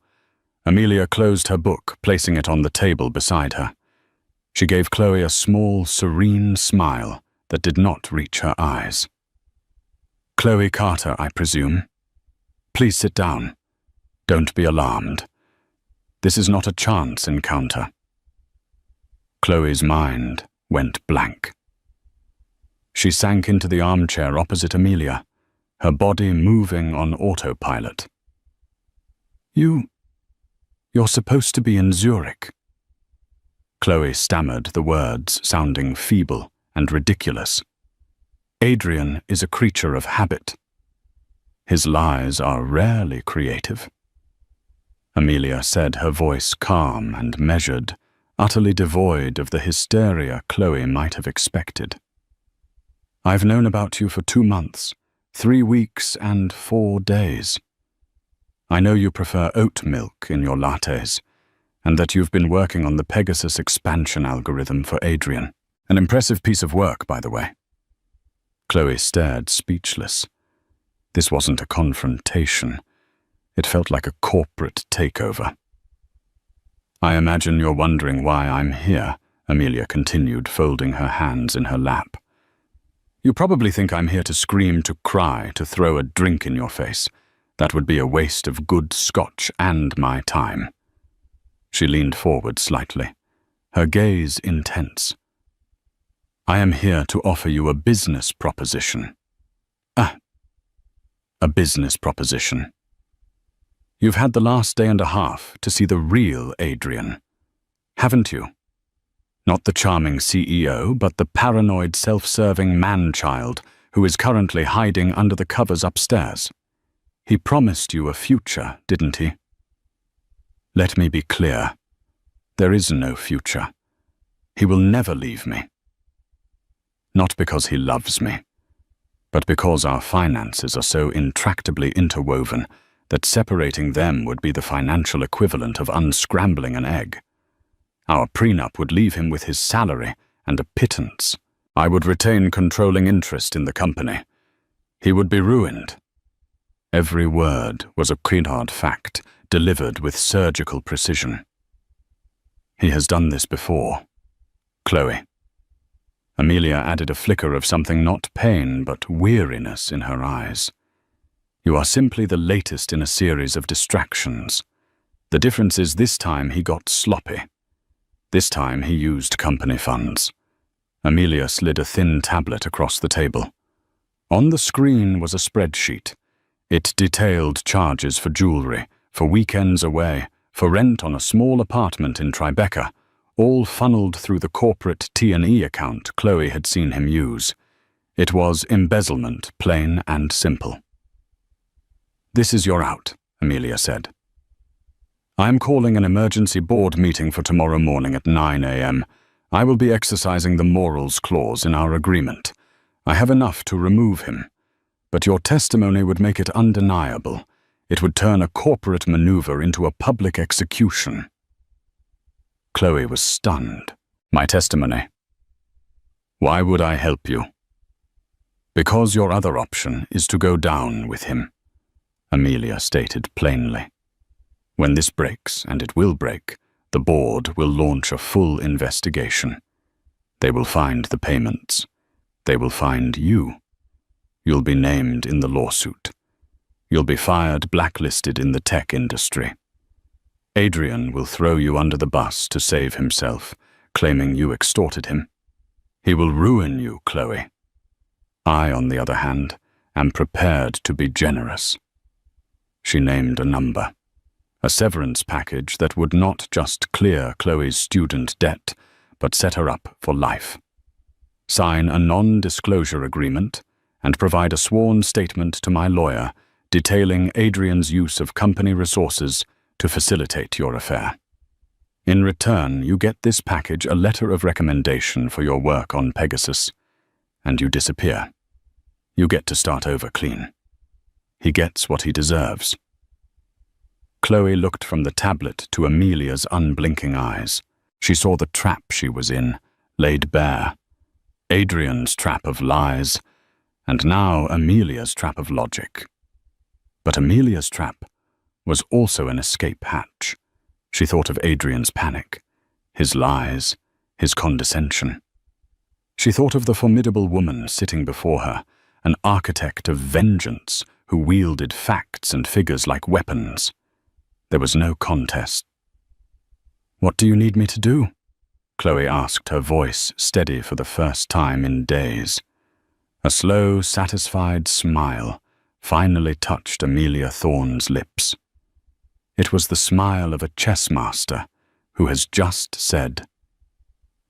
Amelia closed her book, placing it on the table beside her. She gave Chloe a small, serene smile that did not reach her eyes. Chloe Carter, I presume. Please sit down. Don't be alarmed. This is not a chance encounter. Chloe's mind went blank. She sank into the armchair opposite Amelia, her body moving on autopilot. You're supposed to be in Zurich. Chloe stammered the words, sounding feeble and ridiculous. Adrian is a creature of habit. His lies are rarely creative. Amelia said, her voice calm and measured, utterly devoid of the hysteria Chloe might have expected. I've known about you for 2 months, 3 weeks and 4 days. I know you prefer oat milk in your lattes, and that you've been working on the Pegasus expansion algorithm for Adrian. An impressive piece of work, by the way. Chloe stared, speechless. This wasn't a confrontation. It felt like a corporate takeover. I imagine you're wondering why I'm here, Amelia continued, folding her hands in her lap. You probably think I'm here to scream, to cry, to throw a drink in your face. That would be a waste of good scotch and my time. She leaned forward slightly, her gaze intense. I am here to offer you a business proposition. A business proposition. You've had the last day and a half to see the real Adrian, haven't you? Not the charming CEO, but the paranoid, self-serving man-child who is currently hiding under the covers upstairs. He promised you a future, didn't he? Let me be clear. There is no future. He will never leave me. Not because he loves me, but because our finances are so intractably interwoven that separating them would be the financial equivalent of unscrambling an egg. Our prenup would leave him with his salary and a pittance. I would retain controlling interest in the company. He would be ruined. Every word was a hard fact, delivered with surgical precision. He has done this before. Chloe, Amelia added a flicker of something not pain but weariness in her eyes. You are simply the latest in a series of distractions. The difference is this time he got sloppy. This time he used company funds. Amelia slid a thin tablet across the table. On the screen was a spreadsheet. It detailed charges for jewelry, for weekends away, for rent on a small apartment in Tribeca, all funneled through the corporate T&E account Chloe had seen him use. It was embezzlement, plain and simple. "This is your out," Amelia said. "I am calling an emergency board meeting for tomorrow morning at 9 a.m. I will be exercising the morals clause in our agreement. I have enough to remove him. But your testimony would make it undeniable. It would turn a corporate maneuver into a public execution." Chloe was stunned. "My testimony? Why would I help you?" "Because your other option is to go down with him," Amelia stated plainly. "When this breaks, and it will break, the board will launch a full investigation. They will find the payments. They will find you. You'll be named in the lawsuit. You'll be fired, blacklisted in the tech industry. Adrian will throw you under the bus to save himself, claiming you extorted him. He will ruin you, Chloe. I, on the other hand, am prepared to be generous." She named a number. A severance package that would not just clear Chloe's student debt, but set her up for life. Sign a non-disclosure agreement and provide a sworn statement to my lawyer detailing Adrian's use of company resources to facilitate your affair. In return, you get this package a letter of recommendation for your work on Pegasus, and you disappear. You get to start over clean. He gets what he deserves. Chloe looked from the tablet to Amelia's unblinking eyes. She saw the trap she was in, laid bare. Adrian's trap of lies, and now Amelia's trap of logic. But Amelia's trap was also an escape hatch. She thought of Adrian's panic, his lies, his condescension. She thought of the formidable woman sitting before her, an architect of vengeance who wielded facts and figures like weapons. There was no contest. "What do you need me to do?" Chloe asked, her voice steady for the first time in days. A slow, satisfied smile finally touched Amelia Thorne's lips. It was the smile of a chess master who has just said,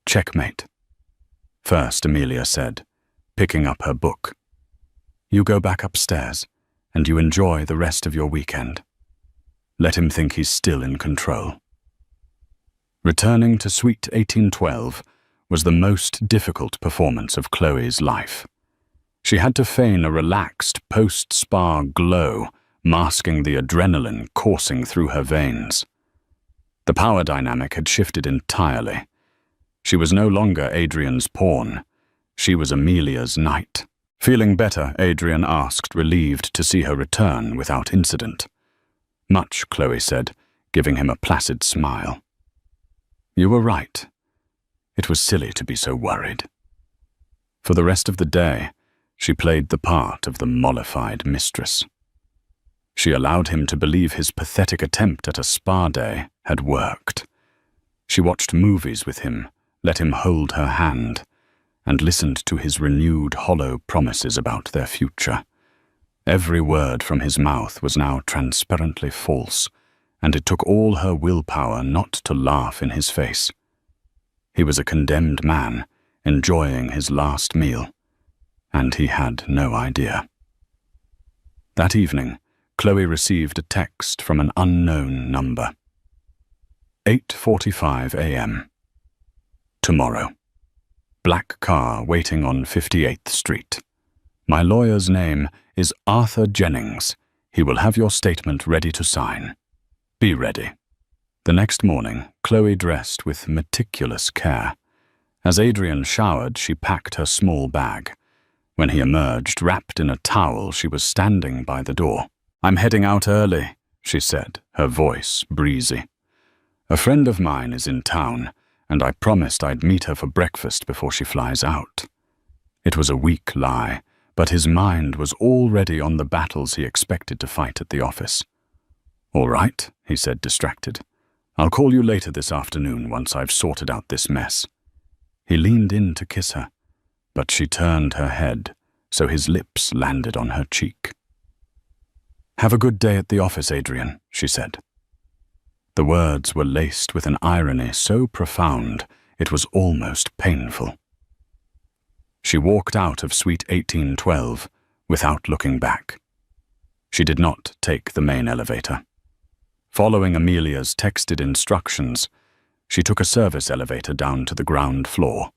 "Checkmate." "First," Amelia said, picking up her book, "you go back upstairs and you enjoy the rest of your weekend. Let him think he's still in control." Returning to Suite 1812 was the most difficult performance of Chloe's life. She had to feign a relaxed post-spa glow, masking the adrenaline coursing through her veins. The power dynamic had shifted entirely. She was no longer Adrian's pawn. She was Amelia's knight. Feeling better, Adrian asked, relieved to see her return without incident. "Much," Chloe said, giving him a placid smile. "You were right. It was silly to be so worried." For the rest of the day, she played the part of the mollified mistress. She allowed him to believe his pathetic attempt at a spa day had worked. She watched movies with him, let him hold her hand, and listened to his renewed hollow promises about their future. Every word from his mouth was now transparently false, and it took all her willpower not to laugh in his face. He was a condemned man, enjoying his last meal, and he had no idea. That evening, Chloe received a text from an unknown number. 8:45 a.m. Tomorrow. Black car waiting on 58th Street. My lawyer's name is Arthur Jennings. He will have your statement ready to sign. Be ready. The next morning, Chloe dressed with meticulous care. As Adrian showered, she packed her small bag. When he emerged, wrapped in a towel, she was standing by the door. "I'm heading out early," she said, her voice breezy. "A friend of mine is in town, and I promised I'd meet her for breakfast before she flies out. It was a weak lie, but his mind was already on the battles he expected to fight at the office. "All right," he said, distracted. "I'll call you later this afternoon once I've sorted out this mess." He leaned in to kiss her, but she turned her head, so his lips landed on her cheek. "Have a good day at the office, Adrian," she said. The words were laced with an irony so profound it was almost painful. She walked out of Suite 1812 without looking back. She did not take the main elevator. Following Amelia's texted instructions, she took a service elevator down to the ground floor,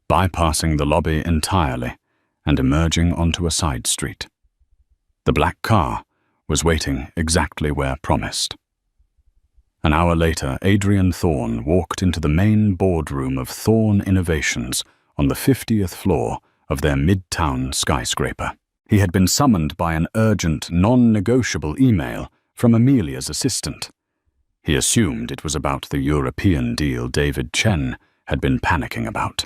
bypassing the lobby entirely and emerging onto a side street. The black car was waiting exactly where promised. An hour later, Adrian Thorne walked into the main boardroom of Thorne Innovations on the 50th floor of their midtown skyscraper. He had been summoned by an urgent, non-negotiable email from Amelia's assistant. He assumed it was about the European deal David Chen had been panicking about.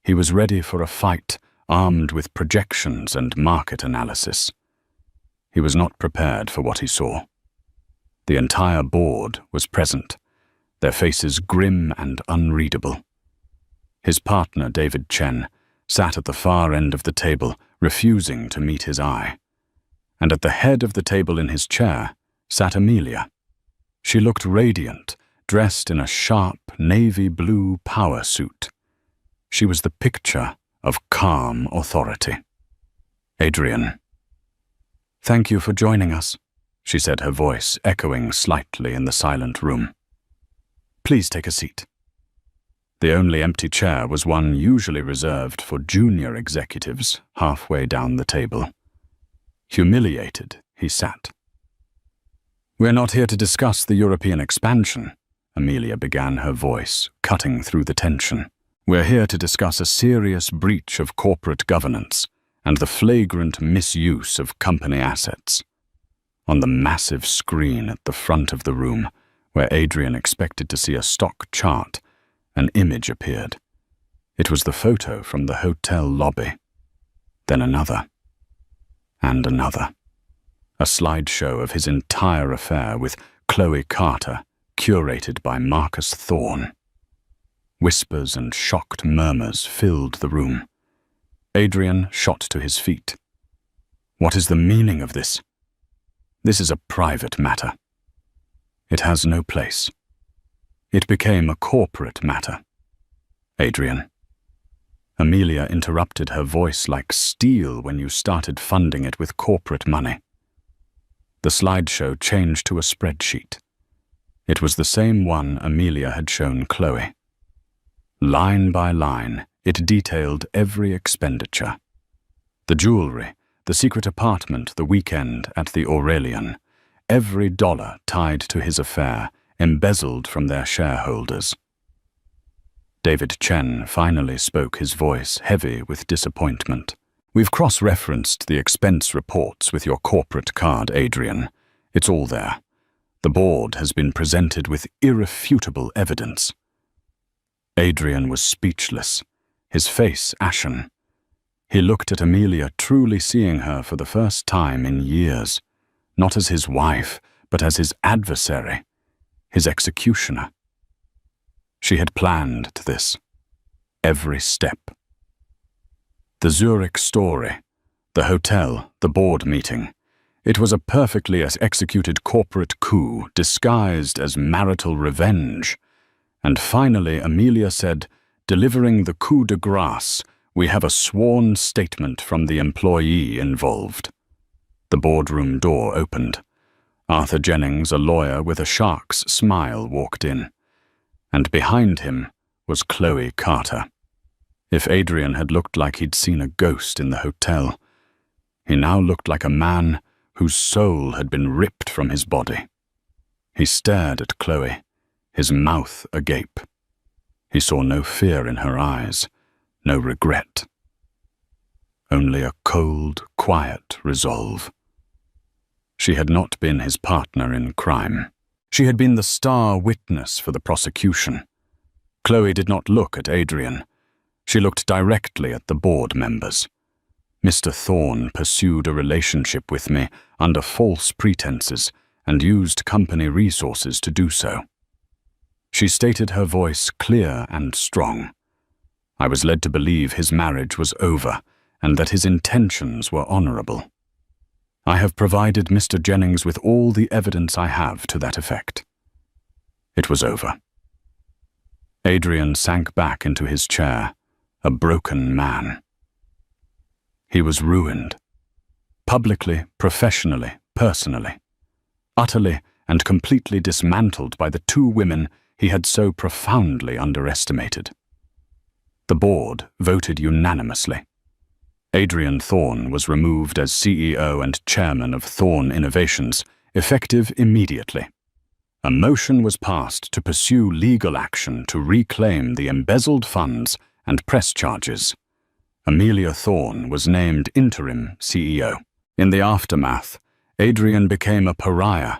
He was ready for a fight armed with projections and market analysis. He was not prepared for what he saw. The entire board was present, their faces grim and unreadable. His partner, David Chen, sat at the far end of the table, refusing to meet his eye. And at the head of the table in his chair sat Amelia. She looked radiant, dressed in a sharp navy blue power suit. She was the picture of calm authority. "Adrian." "Thank you for joining us," she said, her voice echoing slightly in the silent room. "Please take a seat." The only empty chair was one usually reserved for junior executives halfway down the table. Humiliated, he sat. "We're not here to discuss the European expansion," Amelia began, her voice cutting through the tension. "We're here to discuss a serious breach of corporate governance and the flagrant misuse of company assets." On the massive screen at the front of the room, where Adrian expected to see a stock chart, an image appeared. It was the photo from the hotel lobby. Then another. And another. A slideshow of his entire affair with Chloe Carter, curated by Marcus Thorne. Whispers and shocked murmurs filled the room. Adrian shot to his feet. "What is the meaning of this? This is a private matter. It has no place. It became a corporate matter." "Adrian." Amelia interrupted, her voice like steel when you started funding it with corporate money. The slideshow changed to a spreadsheet. It was the same one Amelia had shown Chloe. Line by line, it detailed every expenditure. The jewelry, the secret apartment, the weekend at the Aurelian, every dollar tied to his affair, embezzled from their shareholders. David Chen finally spoke, his voice heavy with disappointment. "We've cross-referenced the expense reports with your corporate card, Adrian. It's all there. The board has been presented with irrefutable evidence." Adrian was speechless, his face ashen. He looked at Amelia, truly seeing her for the first time in years, not as his wife, but as his adversary, his executioner. She had planned this, every step. The Zurich story, the hotel, the board meeting. It was a perfectly executed corporate coup disguised as marital revenge. And finally, Amelia said, delivering the coup de grace, "We have a sworn statement from the employee involved." The boardroom door opened. Arthur Jennings, a lawyer with a shark's smile, walked in. And behind him was Chloe Carter. If Adrian had looked like he'd seen a ghost in the hotel, he now looked like a man whose soul had been ripped from his body. He stared at Chloe, his mouth agape. He saw no fear in her eyes, no regret. Only a cold, quiet resolve. She had not been his partner in crime. She had been the star witness for the prosecution. Chloe did not look at Adrian. She looked directly at the board members. Mr. Thorne pursued a relationship with me under false pretenses and used company resources to do so. She stated her voice clear and strong. I was led to believe his marriage was over and that his intentions were honorable. I have provided Mr. Jennings with all the evidence I have to that effect. It was over. Adrian sank back into his chair, a broken man. He was ruined. Publicly, professionally, personally. Utterly and completely dismantled by the two women he had so profoundly underestimated. The board voted unanimously. Adrian Thorne was removed as CEO and chairman of Thorne Innovations, effective immediately. A motion was passed to pursue legal action to reclaim the embezzled funds and press charges. Amelia Thorne was named interim CEO. In the aftermath, Adrian became a pariah.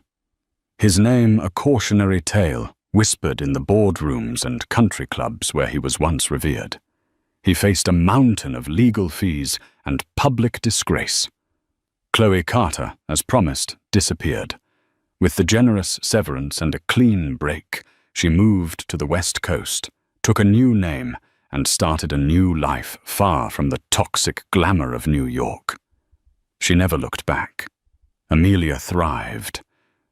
His name a cautionary tale, whispered in the boardrooms and country clubs where he was once revered. He faced a mountain of legal fees and public disgrace. Chloe Carter, as promised, disappeared. With the generous severance and a clean break, she moved to the West Coast, took a new name, and started a new life far from the toxic glamour of New York. She never looked back. Amelia thrived.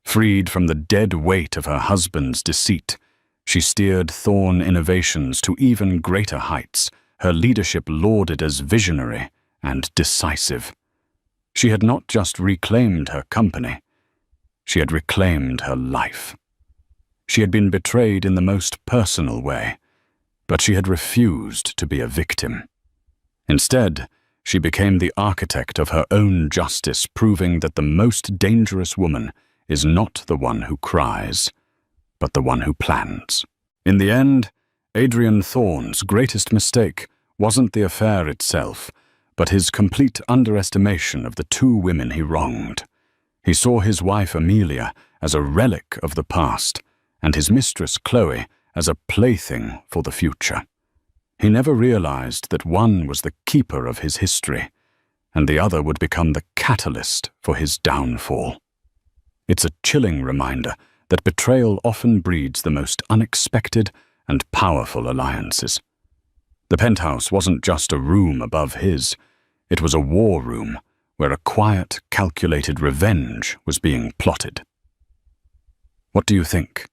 Freed from the dead weight of her husband's deceit, she steered Thorne Innovations to even greater heights, her leadership lauded as visionary and decisive. She had not just reclaimed her company, she had reclaimed her life. She had been betrayed in the most personal way, but she had refused to be a victim. Instead, she became the architect of her own justice, proving that the most dangerous woman is not the one who cries, but the one who plans. In the end, Adrian Thorne's greatest mistake wasn't the affair itself, but his complete underestimation of the two women he wronged. He saw his wife Amelia as a relic of the past, and his mistress Chloe as a plaything for the future. He never realized that one was the keeper of his history, and the other would become the catalyst for his downfall. It's a chilling reminder that betrayal often breeds the most unexpected and powerful alliances. The penthouse wasn't just a room above his, it was a war room where a quiet, calculated revenge was being plotted. What do you think?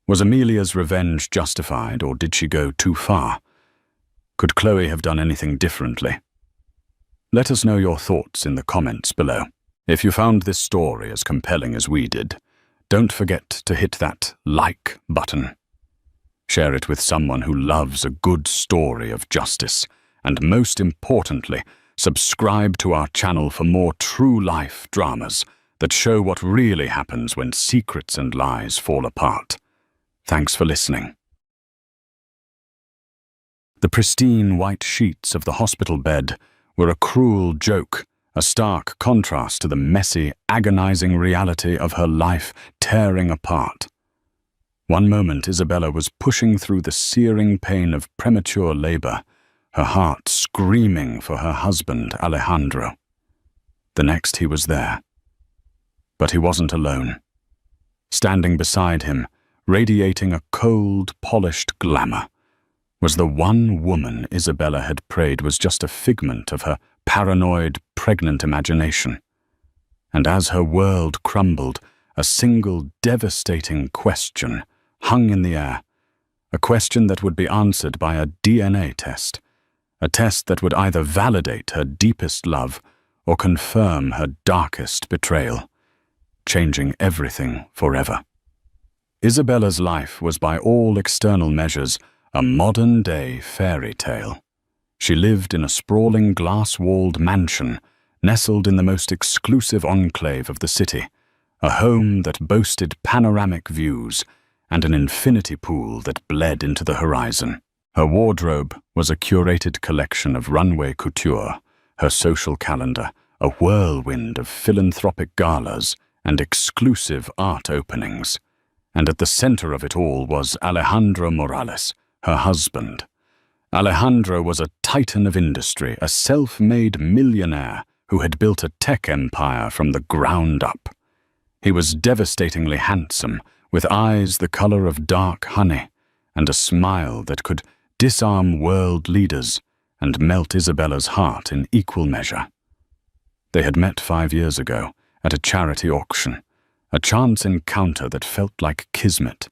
Was Amelia's revenge justified, or did she go too far? Could Chloe have done anything differently? Let us know your thoughts in the comments below. If you found this story as compelling as we did, don't forget to hit that like button. Share it with someone who loves a good story of justice, and most importantly, subscribe to our channel for more true-life dramas that show what really happens when secrets and lies fall apart. Thanks for listening. The pristine white sheets of the hospital bed were a cruel joke, a stark contrast to the messy, agonizing reality of her life tearing apart. One moment Isabella was pushing through the searing pain of premature labor, her heart screaming for her husband, Alejandro. The next he was there. But he wasn't alone. Standing beside him, radiating a cold, polished glamour, was the one woman Isabella had prayed was just a figment of her paranoid, pregnant imagination. And as her world crumbled, a single devastating question hung in the air, a question that would be answered by a DNA test, a test that would either validate her deepest love or confirm her darkest betrayal, changing everything forever. Isabella's life was by all external measures a modern-day fairy tale. She lived in a sprawling glass-walled mansion nestled in the most exclusive enclave of the city, a home that boasted panoramic views and an infinity pool that bled into the horizon. Her wardrobe was a curated collection of runway couture, her social calendar a whirlwind of philanthropic galas and exclusive art openings, And at the center of it all was Alejandro Morales, her husband. Alejandro was a titan of industry, a self-made millionaire who had built a tech empire from the ground up. He was devastatingly handsome, with eyes the color of dark honey, and a smile that could disarm world leaders and melt Isabella's heart in equal measure. They had met 5 years ago at a charity auction, a chance encounter that felt like kismet.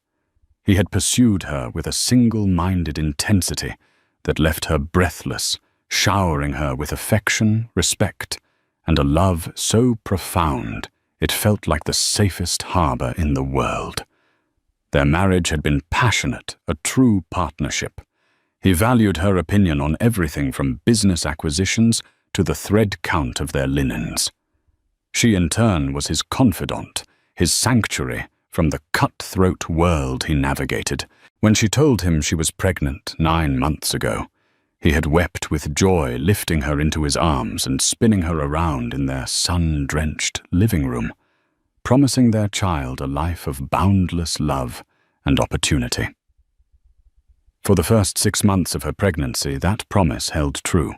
He had pursued her with a single-minded intensity that left her breathless, showering her with affection, respect, and a love so profound it felt like the safest harbor in the world. Their marriage had been passionate, a true partnership. He valued her opinion on everything from business acquisitions to the thread count of their linens. She, in turn, was his confidant, his sanctuary from the cutthroat world he navigated. When she told him she was pregnant 9 months ago, he had wept with joy, lifting her into his arms and spinning her around in their sun-drenched living room, promising their child a life of boundless love and opportunity. For the first 6 months of her pregnancy, that promise held true.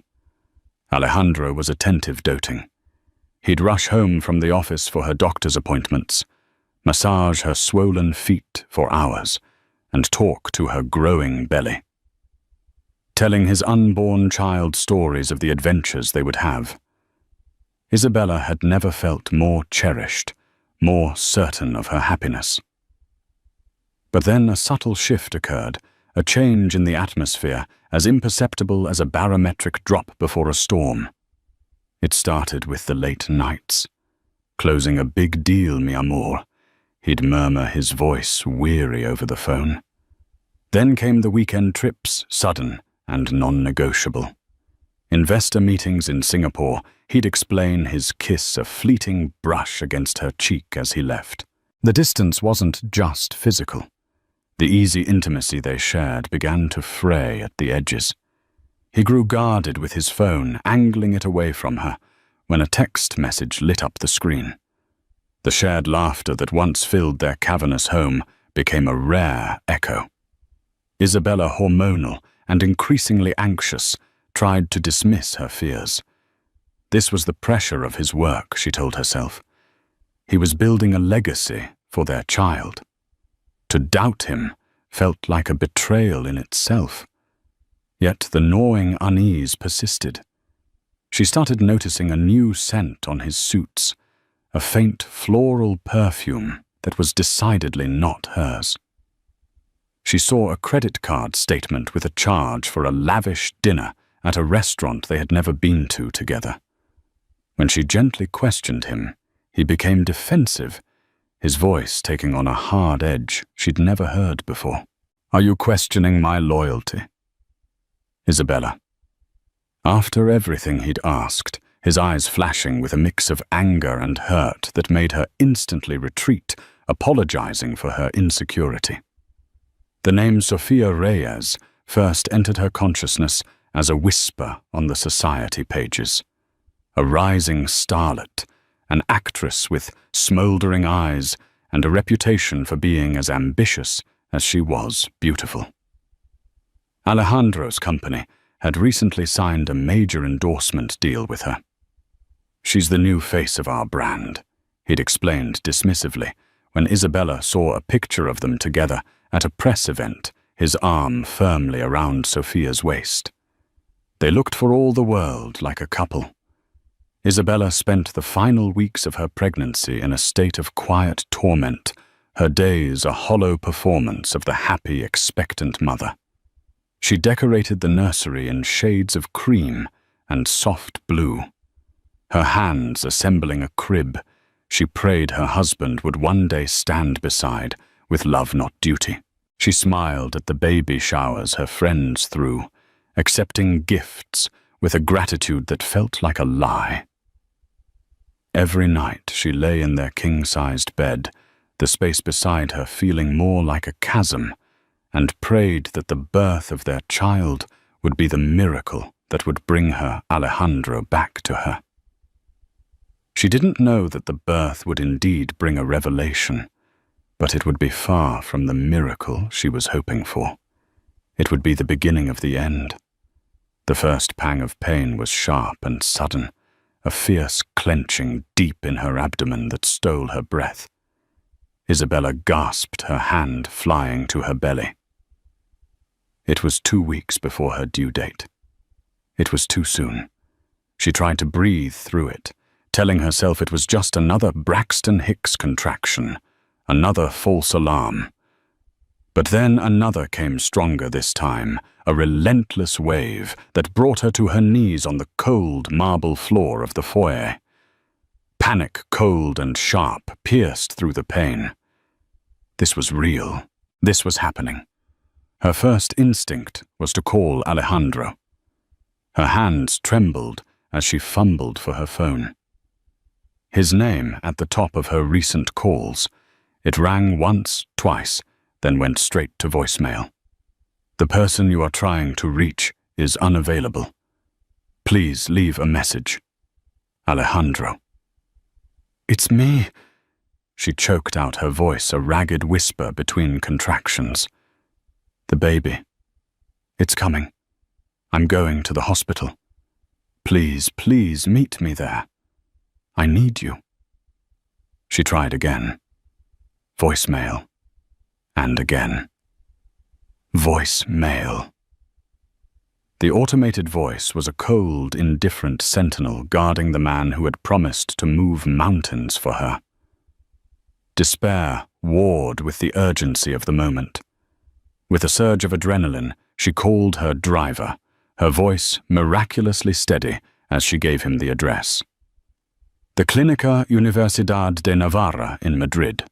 Alejandro was attentive doting. He'd rush home from the office for her doctor's appointments, massage her swollen feet for hours, and talk to her growing belly, telling his unborn child stories of the adventures they would have. Isabella had never felt more cherished, more certain of her happiness. But then a subtle shift occurred, a change in the atmosphere as imperceptible as a barometric drop before a storm. It started with the late nights. Closing a big deal, mi amor, he'd murmur, his voice weary over the phone. Then came the weekend trips, sudden and non-negotiable. Investor meetings in Singapore, he'd explain, his kiss a fleeting brush against her cheek as he left. The distance wasn't just physical. The easy intimacy they shared began to fray at the edges. He grew guarded with his phone, angling it away from her, when a text message lit up the screen. The shared laughter that once filled their cavernous home became a rare echo. Isabella, hormonal and increasingly anxious, tried to dismiss her fears. This was the pressure of his work, she told herself. He was building a legacy for their child. To doubt him felt like a betrayal in itself. Yet the gnawing unease persisted. She started noticing a new scent on his suits, a faint floral perfume that was decidedly not hers. She saw a credit card statement with a charge for a lavish dinner at a restaurant they had never been to together. When she gently questioned him, he became defensive, his voice taking on a hard edge she'd never heard before. "Are you questioning my loyalty?" Isabella. After everything he'd asked, his eyes flashing with a mix of anger and hurt that made her instantly retreat, apologizing for her insecurity. The name Sophia Reyes first entered her consciousness as a whisper on the society pages. A rising starlet, an actress with smoldering eyes and a reputation for being as ambitious as she was beautiful. Alejandro's company had recently signed a major endorsement deal with her. "She's the new face of our brand," he'd explained dismissively when Isabella saw a picture of them together at a press event, his arm firmly around Sophia's waist. They looked for all the world like a couple. Isabella spent the final weeks of her pregnancy in a state of quiet torment, her days a hollow performance of the happy, expectant mother. She decorated the nursery in shades of cream and soft blue. Her hands assembling a crib, she prayed her husband would one day stand beside, with love not duty. She smiled at the baby showers her friends threw, accepting gifts with a gratitude that felt like a lie. Every night she lay in their king-sized bed, the space beside her feeling more like a chasm, and prayed that the birth of their child would be the miracle that would bring her Alejandro back to her. She didn't know that the birth would indeed bring a revelation. But it would be far from the miracle she was hoping for. It would be the beginning of the end. The first pang of pain was sharp and sudden, a fierce clenching deep in her abdomen that stole her breath. Isabella gasped, her hand flying to her belly. It was 2 weeks before her due date. It was too soon. She tried to breathe through it, telling herself it was just another Braxton Hicks contraction, another false alarm. But then another came stronger this time, a relentless wave that brought her to her knees on the cold marble floor of the foyer. Panic, cold and sharp, pierced through the pain. This was real. This was happening. Her first instinct was to call Alejandro. Her hands trembled as she fumbled for her phone. His name at the top of her recent calls. It rang once, twice, then went straight to voicemail. The person you are trying to reach is unavailable. Please leave a message. Alejandro. It's me. She choked out, her voice a ragged whisper between contractions. The baby. It's coming. I'm going to the hospital. Please, please meet me there. I need you. She tried again. Voicemail. And again. Voicemail. The automated voice was a cold, indifferent sentinel guarding the man who had promised to move mountains for her. Despair warred with the urgency of the moment. With a surge of adrenaline, she called her driver, her voice miraculously steady as she gave him the address. The Clínica Universidad de Navarra in Madrid.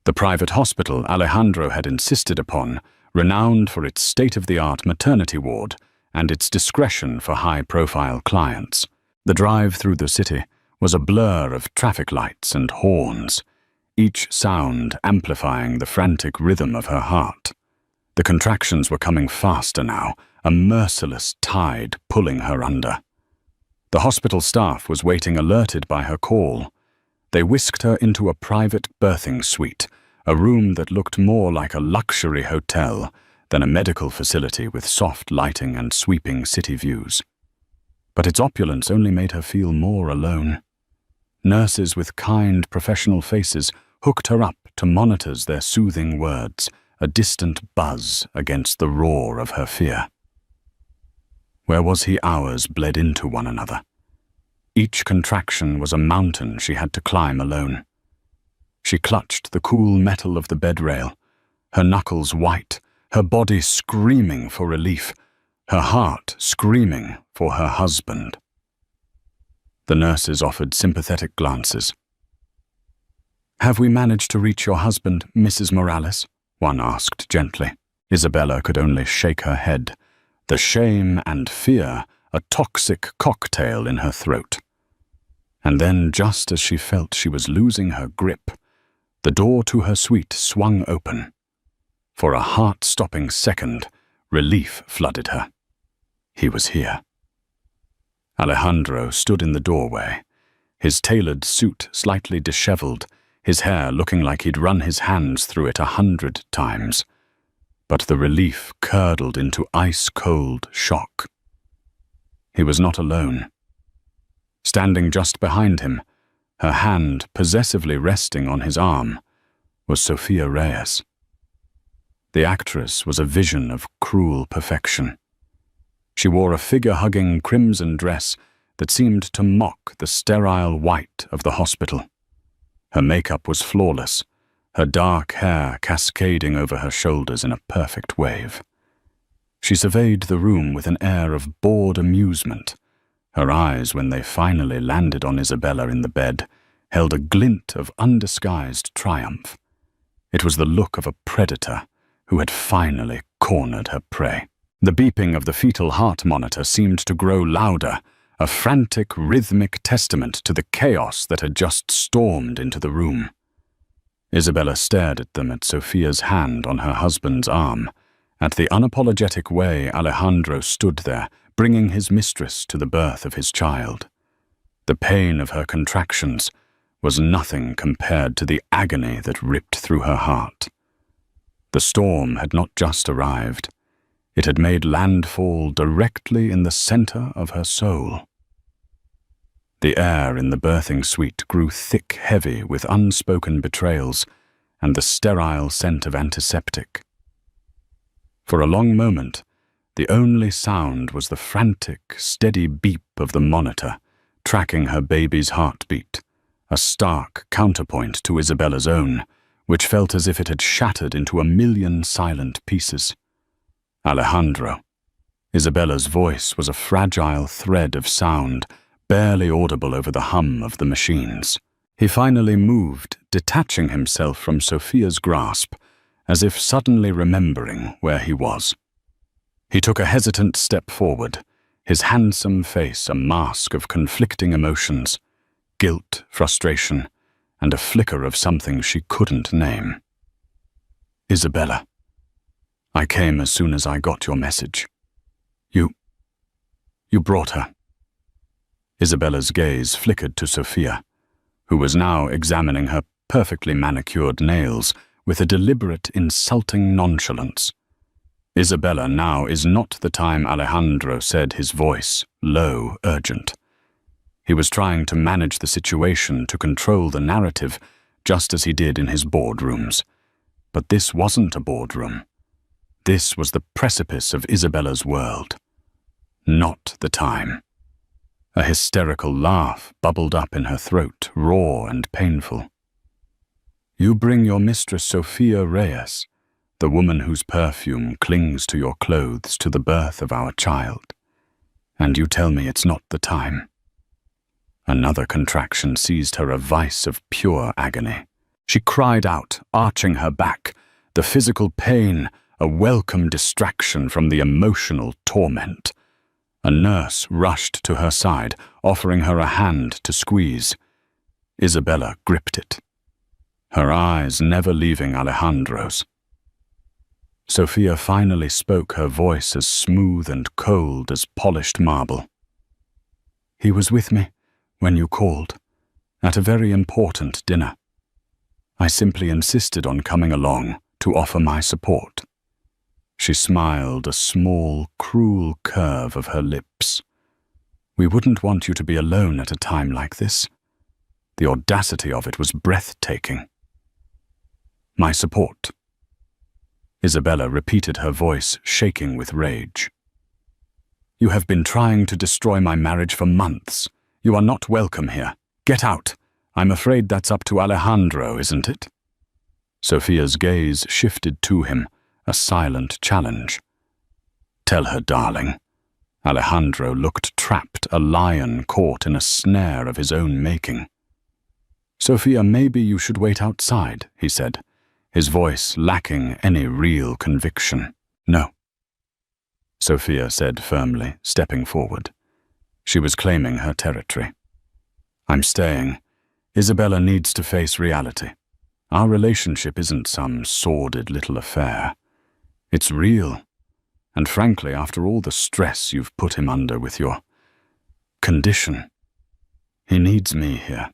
The private hospital Alejandro had insisted upon, renowned for its state-of-the-art maternity ward and its discretion for high-profile clients. The drive through the city was a blur of traffic lights and horns, each sound amplifying the frantic rhythm of her heart. The contractions were coming faster now, a merciless tide pulling her under. The hospital staff was waiting, alerted by her call. They whisked her into a private birthing suite, a room that looked more like a luxury hotel than a medical facility with soft lighting and sweeping city views. But its opulence only made her feel more alone. Nurses with kind, professional faces hooked her up to monitors, their soothing words, a distant buzz against the roar of her fear. Where was he? Hours bled into one another. Each contraction was a mountain she had to climb alone. She clutched the cool metal of the bed rail, her knuckles white, her body screaming for relief, her heart screaming for her husband. The nurses offered sympathetic glances. "Have we managed to reach your husband, Mrs. Morales?" one asked gently. Isabella could only shake her head, the shame and fear a toxic cocktail in her throat. And then, just as she felt she was losing her grip, the door to her suite swung open. For a heart-stopping second, relief flooded her. He was here. Alejandro stood in the doorway, his tailored suit slightly disheveled, his hair looking like he'd run his hands through it 100 times. But the relief curdled into ice-cold shock. He was not alone. Standing just behind him, her hand possessively resting on his arm, was Sophia Reyes. The actress was a vision of cruel perfection. She wore a figure-hugging crimson dress that seemed to mock the sterile white of the hospital. Her makeup was flawless, her dark hair cascading over her shoulders in a perfect wave. She surveyed the room with an air of bored amusement. Her eyes, when they finally landed on Isabella in the bed, held a glint of undisguised triumph. It was the look of a predator who had finally cornered her prey. The beeping of the fetal heart monitor seemed to grow louder, a frantic, rhythmic testament to the chaos that had just stormed into the room. Isabella stared at them, at Sophia's hand on her husband's arm, at the unapologetic way Alejandro stood there, bringing his mistress to the birth of his child. The pain of her contractions was nothing compared to the agony that ripped through her heart. The storm had not just arrived. It had made landfall directly in the center of her soul. The air in the birthing suite grew thick, heavy with unspoken betrayals and the sterile scent of antiseptic. For a long moment, the only sound was the frantic, steady beep of the monitor, tracking her baby's heartbeat, a stark counterpoint to Isabella's own, which felt as if it had shattered into 1,000,000 silent pieces. Alejandro. Isabella's voice was a fragile thread of sound, barely audible over the hum of the machines. He finally moved, detaching himself from Sophia's grasp, as if suddenly remembering where he was. He took a hesitant step forward, his handsome face a mask of conflicting emotions, guilt, frustration, and a flicker of something she couldn't name. Isabella, I came as soon as I got your message. You brought her. Isabella's gaze flickered to Sophia, who was now examining her perfectly manicured nails with a deliberate, insulting nonchalance. Isabella, now is not the time Alejandro said, his voice low, urgent. He was trying to manage the situation, to control the narrative, just as he did in his boardrooms. But this wasn't a boardroom. This was the precipice of Isabella's world. Not the time. A hysterical laugh bubbled up in her throat, raw and painful. You bring your mistress Sophia Reyes, the woman whose perfume clings to your clothes to the birth of our child, and you tell me it's not the time. Another contraction seized her, a vice of pure agony. She cried out, arching her back, the physical pain a welcome distraction from the emotional torment. A nurse rushed to her side, offering her a hand to squeeze. Isabella gripped it, her eyes never leaving Alejandro's. Sophia finally spoke, her voice as smooth and cold as polished marble. He was with me when you called, at a very important dinner. I simply insisted on coming along to offer my support. She smiled, a small, cruel curve of her lips. We wouldn't want you to be alone at a time like this. The audacity of it was breathtaking. My support. Isabella repeated, her voice shaking with rage. You have been trying to destroy my marriage for months. You are not welcome here. Get out. I'm afraid that's up to Alejandro, isn't it? Sophia's gaze shifted to him, a silent challenge. Tell her, darling. Alejandro looked trapped, a lion caught in a snare of his own making. Sophia, maybe you should wait outside, he said, his voice lacking any real conviction. No, Sophia said firmly, stepping forward. She was claiming her territory. I'm staying. Isabella needs to face reality. Our relationship isn't some sordid little affair. It's real. And frankly, after all the stress you've put him under with your condition, he needs me here.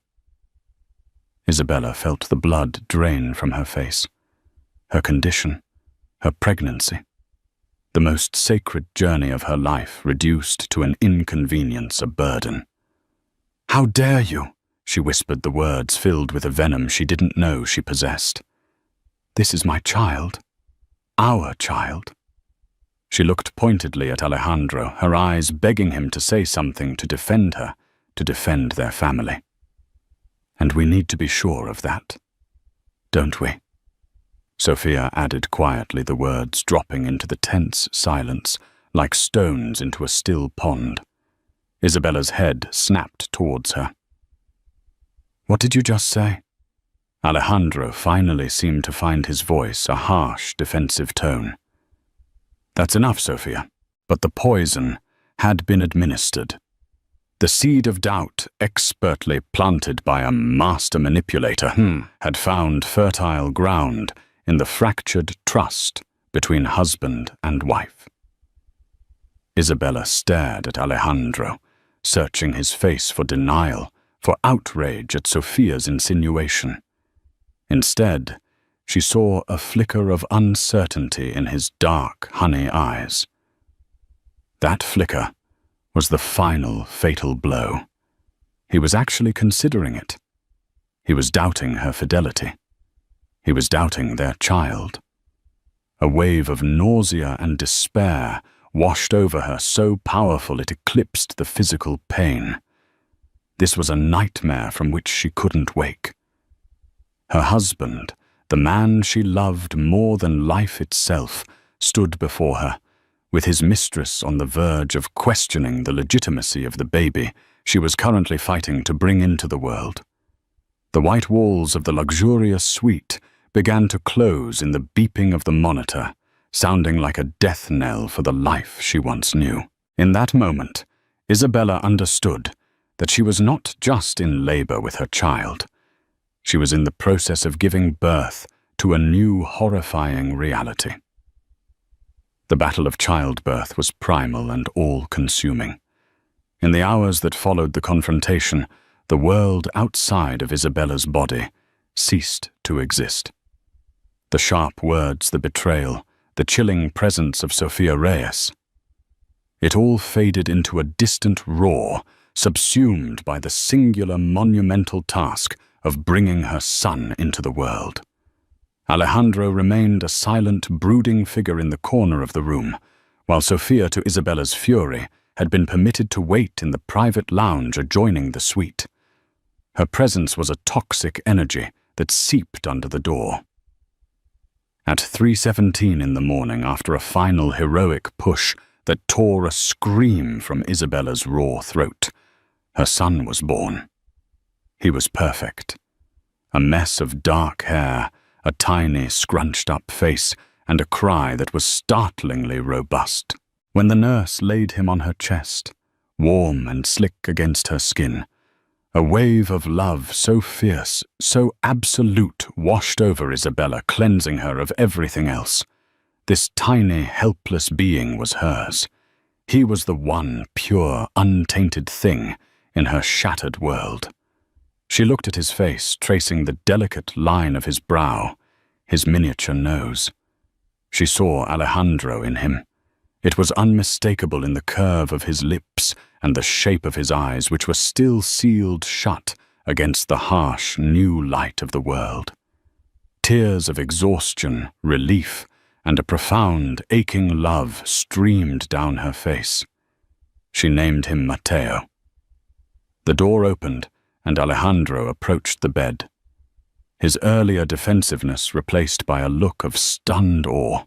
Isabella felt the blood drain from her face. Her condition, her pregnancy, the most sacred journey of her life reduced to an inconvenience, a burden. How dare you? She whispered, the words filled with a venom she didn't know she possessed. This is my child. Our child. She looked pointedly at Alejandro, her eyes begging him to say something to defend her, to defend their family. And we need to be sure of that, don't we? Sophia added quietly, the words dropping into the tense silence, like stones into a still pond. Isabella's head snapped towards her. What did you just say? Alejandro finally seemed to find his voice a harsh, defensive tone. That's enough, Sophia. But the poison had been administered. The seed of doubt, expertly planted by a master manipulator, had found fertile ground in the fractured trust between husband and wife. Isabella stared at Alejandro, searching his face for denial, for outrage at Sophia's insinuation. Instead, she saw a flicker of uncertainty in his dark, honey eyes. That flicker was the final fatal blow. He was actually considering it. He was doubting her fidelity. He was doubting their child. A wave of nausea and despair washed over her, so powerful it eclipsed the physical pain. This was a nightmare from which she couldn't wake. Her husband, the man she loved more than life itself, stood before her, with his mistress on the verge of questioning the legitimacy of the baby she was currently fighting to bring into the world. The white walls of the luxurious suite began to close in the beeping of the monitor, sounding like a death knell for the life she once knew. In that moment, Isabella understood that she was not just in labor with her child. She was in the process of giving birth to a new horrifying reality. The battle of childbirth was primal and all-consuming. In the hours that followed the confrontation, the world outside of Isabella's body ceased to exist. The sharp words, the betrayal, the chilling presence of Sophia Reyes. It all faded into a distant roar, subsumed by the singular monumental task of bringing her son into the world. Alejandro remained a silent, brooding figure in the corner of the room, while Sophia, to Isabella's fury, had been permitted to wait in the private lounge adjoining the suite. Her presence was a toxic energy that seeped under the door. At 3:17 in the morning, after a final heroic push that tore a scream from Isabella's raw throat, her son was born. He was perfect. A mess of dark hair, a tiny, scrunched-up face, and a cry that was startlingly robust. When the nurse laid him on her chest, warm and slick against her skin, a wave of love so fierce, so absolute, washed over Isabella, cleansing her of everything else. This tiny, helpless being was hers. He was the one pure, untainted thing in her shattered world. She looked at his face, tracing the delicate line of his brow, his miniature nose. She saw Alejandro in him. It was unmistakable in the curve of his lips and the shape of his eyes, which were still sealed shut against the harsh, new light of the world. Tears of exhaustion, relief, and a profound, aching love streamed down her face. She named him Mateo. The door opened, and Alejandro approached the bed, his earlier defensiveness replaced by a look of stunned awe.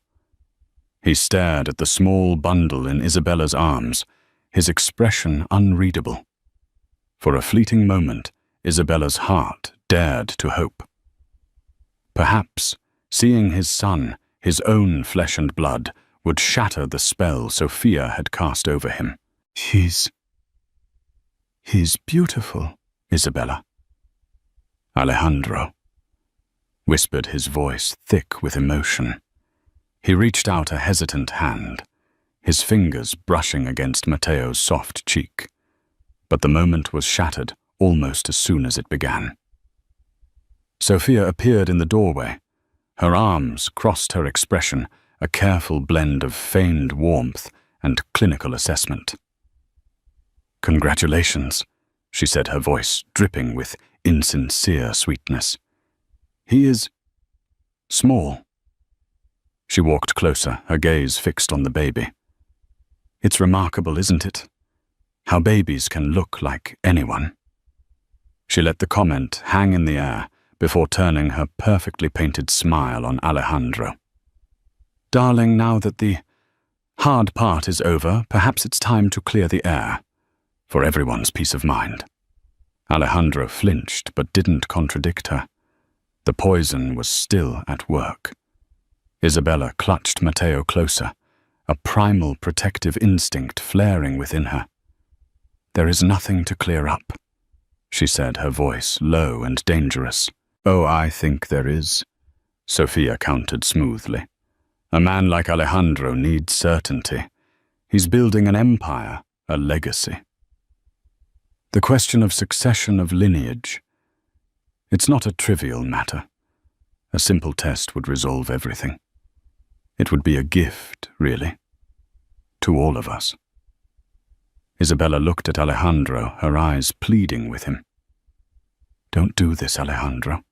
He stared at the small bundle in Isabella's arms, his expression unreadable. For a fleeting moment, Isabella's heart dared to hope. Perhaps, seeing his son, his own flesh and blood, would shatter the spell Sophia had cast over him. He's beautiful, Isabella. Alejandro, whispered his voice thick with emotion. He reached out a hesitant hand, his fingers brushing against Mateo's soft cheek. But the moment was shattered almost as soon as it began. Sophia appeared in the doorway. Her arms crossed her expression, a careful blend of feigned warmth and clinical assessment. "Congratulations," she said, her voice dripping with insincere sweetness. "He is small." She walked closer, her gaze fixed on the baby. "It's remarkable, isn't it? How babies can look like anyone." She let the comment hang in the air before turning her perfectly painted smile on Alejandro. "Darling, now that the hard part is over, perhaps it's time to clear the air, for everyone's peace of mind." Alejandro flinched but didn't contradict her. The poison was still at work. Isabella clutched Mateo closer, a primal protective instinct flaring within her. "There is nothing to clear up," she said, her voice low and dangerous. "Oh, I think there is," Sophia countered smoothly. "A man like Alejandro needs certainty. He's building an empire, a legacy." The question of succession of lineage. It's not a trivial matter. A simple test would resolve everything. It would be a gift, really, to all of us. Isabella looked at Alejandro, her eyes pleading with him. Don't do this, Alejandro.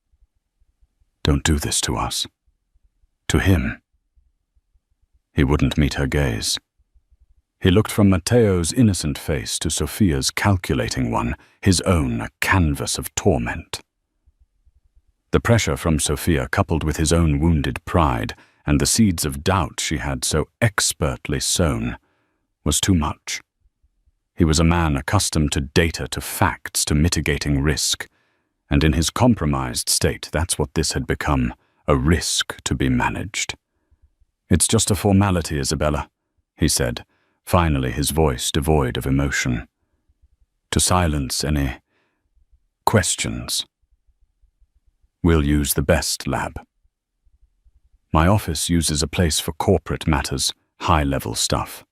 Don't do this to us. To him. He wouldn't meet her gaze. He looked from Matteo's innocent face to Sophia's calculating one, his own a canvas of torment. The pressure from Sophia, coupled with his own wounded pride and the seeds of doubt she had so expertly sown, was too much. He was a man accustomed to data, to facts, to mitigating risk, and in his compromised state, that's what this had become, a risk to be managed. It's just a formality, Isabella, he said, finally his voice devoid of emotion. To silence any questions. We'll use the best lab. My office uses a place for corporate matters, high-level stuff.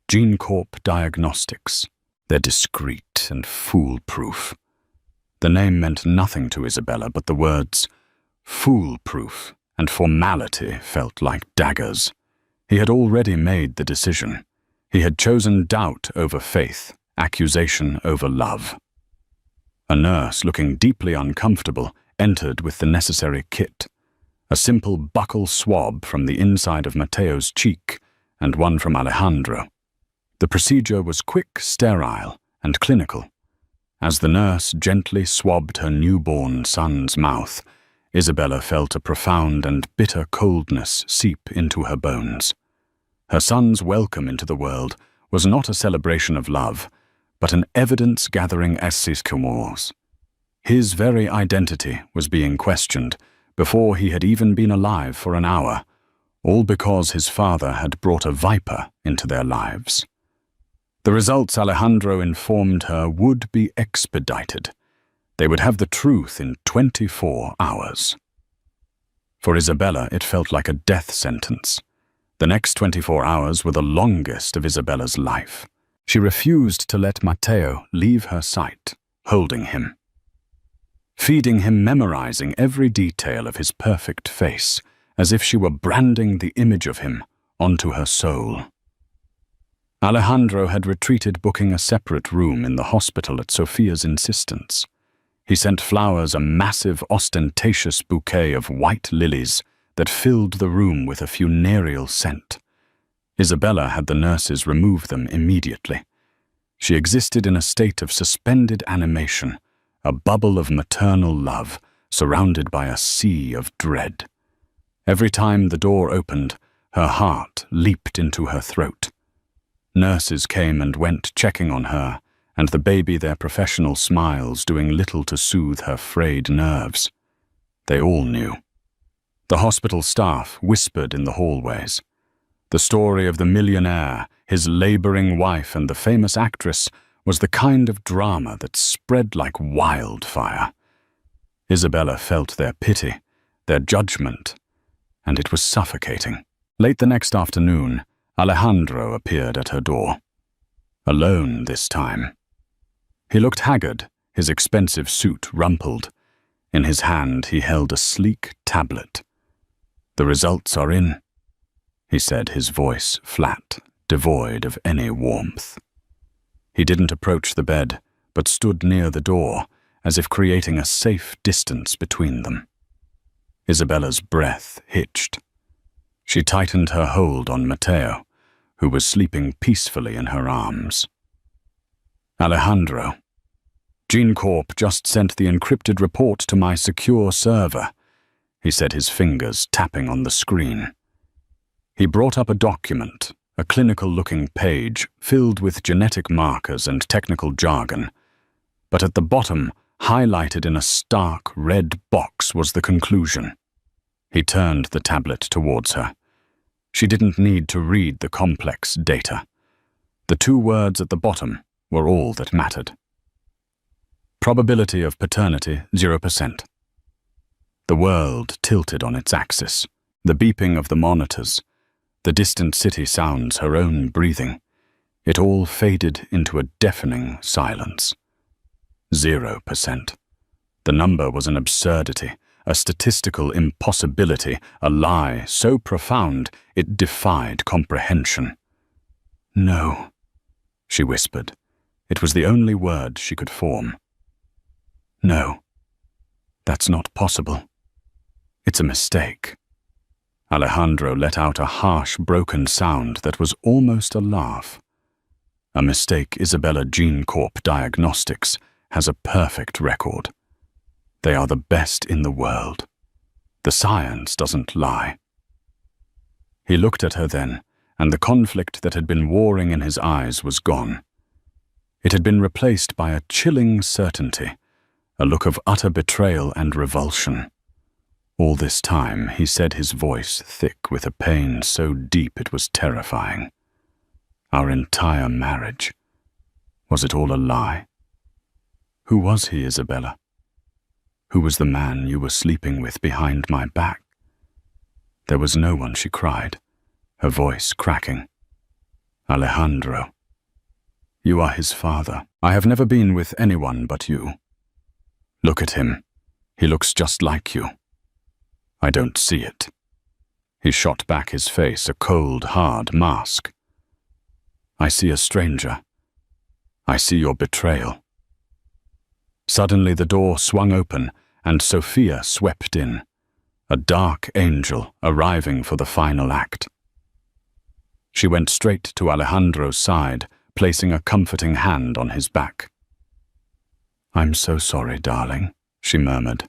Gene Corp Diagnostics. They're discreet and foolproof. The name meant nothing to Isabella, but the words foolproof and formality felt like daggers. He had already made the decision. He had chosen doubt over faith, accusation over love. A nurse, looking deeply uncomfortable, entered with the necessary kit. A simple buccal swab from the inside of Matteo's cheek and one from Alejandro. The procedure was quick, sterile, and clinical. As the nurse gently swabbed her newborn son's mouth, Isabella felt a profound and bitter coldness seep into her bones. Her son's welcome into the world was not a celebration of love, but an evidence-gathering exercise. His very identity was being questioned before he had even been alive for an hour, all because his father had brought a viper into their lives. The results, Alejandro informed her, would be expedited. They would have the truth in 24 hours. For Isabella, it felt like a death sentence. The next 24 hours were the longest of Isabella's life. She refused to let Matteo leave her sight, holding him. Feeding him, memorizing every detail of his perfect face, as if she were branding the image of him onto her soul. Alejandro had retreated, booking a separate room in the hospital at Sophia's insistence. He sent flowers, a massive, ostentatious bouquet of white lilies that filled the room with a funereal scent. Isabella had the nurses remove them immediately. She existed in a state of suspended animation, a bubble of maternal love, surrounded by a sea of dread. Every time the door opened, her heart leaped into her throat. Nurses came and went, checking on her, and the baby, their professional smiles doing little to soothe her frayed nerves. They all knew. The hospital staff whispered in the hallways. The story of the millionaire, his laboring wife, and the famous actress was the kind of drama that spread like wildfire. Isabella felt their pity, their judgment, and it was suffocating. Late the next afternoon, Alejandro appeared at her door. Alone this time. He looked haggard, his expensive suit rumpled. In his hand he held a sleek tablet. "The results are in," he said, his voice flat, devoid of any warmth. He didn't approach the bed, but stood near the door, as if creating a safe distance between them. Isabella's breath hitched. She tightened her hold on Matteo, who was sleeping peacefully in her arms. "Alejandro, Gene Corp just sent the encrypted report to my secure server," he said, his fingers tapping on the screen. He brought up a document, a clinical-looking page filled with genetic markers and technical jargon. But at the bottom, highlighted in a stark red box, was the conclusion. He turned the tablet towards her. She didn't need to read the complex data. The two words at the bottom were all that mattered. Probability of paternity, 0%. The world tilted on its axis, the beeping of the monitors, the distant city sounds, her own breathing. It all faded into a deafening silence. 0%. The number was an absurdity, a statistical impossibility, a lie so profound it defied comprehension. "No," she whispered. It was the only word she could form. "No, that's not possible. It's a mistake." Alejandro let out a harsh, broken sound that was almost a laugh. A mistake Isabella Gene Corp Diagnostics has a perfect record. They are the best in the world. The science doesn't lie. He looked at her then, and the conflict that had been warring in his eyes was gone. It had been replaced by a chilling certainty, a look of utter betrayal and revulsion. All this time he said, his voice thick with a pain so deep it was terrifying. Our entire marriage. Was it all a lie? Who was he, Isabella? Who was the man you were sleeping with behind my back? There was no one, she cried, her voice cracking. Alejandro. You are his father. I have never been with anyone but you. Look at him. He looks just like you. I don't see it. He shot back his face, a cold, hard mask. I see a stranger. I see your betrayal. Suddenly the door swung open and Sophia swept in, a dark angel arriving for the final act. She went straight to Alejandro's side, placing a comforting hand on his back. I'm so sorry, darling, she murmured,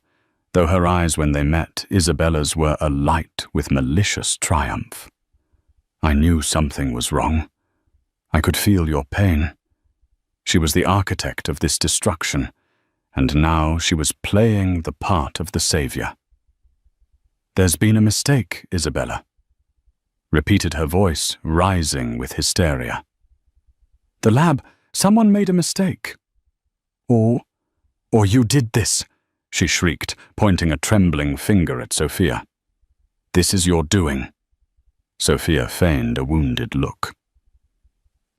though her eyes when they met Isabella's were alight with malicious triumph. I knew something was wrong. I could feel your pain. She was the architect of this destruction, and now she was playing the part of the savior. There's been a mistake, Isabella, repeated her voice, rising with hysteria. The lab, someone made a mistake. Or you did this, she shrieked, pointing a trembling finger at Sophia. This is your doing. Sophia feigned a wounded look.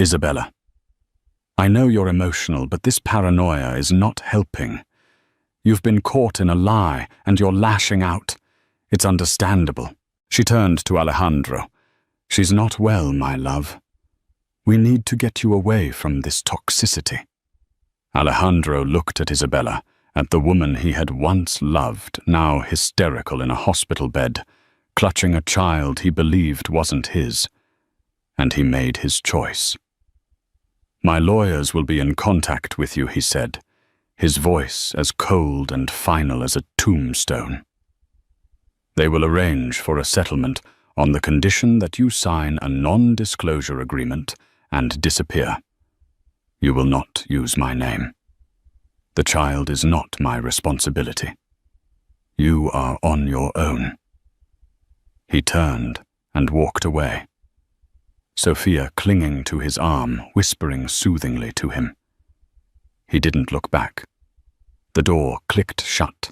Isabella, I know you're emotional, but this paranoia is not helping. You've been caught in a lie, and you're lashing out. It's understandable. She turned to Alejandro. She's not well, my love. We need to get you away from this toxicity. Alejandro looked at Isabella, at the woman he had once loved, now hysterical in a hospital bed, clutching a child he believed wasn't his. And he made his choice. My lawyers will be in contact with you, he said, his voice as cold and final as a tombstone. They will arrange for a settlement on the condition that you sign a non-disclosure agreement and disappear. You will not use my name. The child is not my responsibility. You are on your own. He turned and walked away. Sophia clinging to his arm, whispering soothingly to him. He didn't look back. The door clicked shut,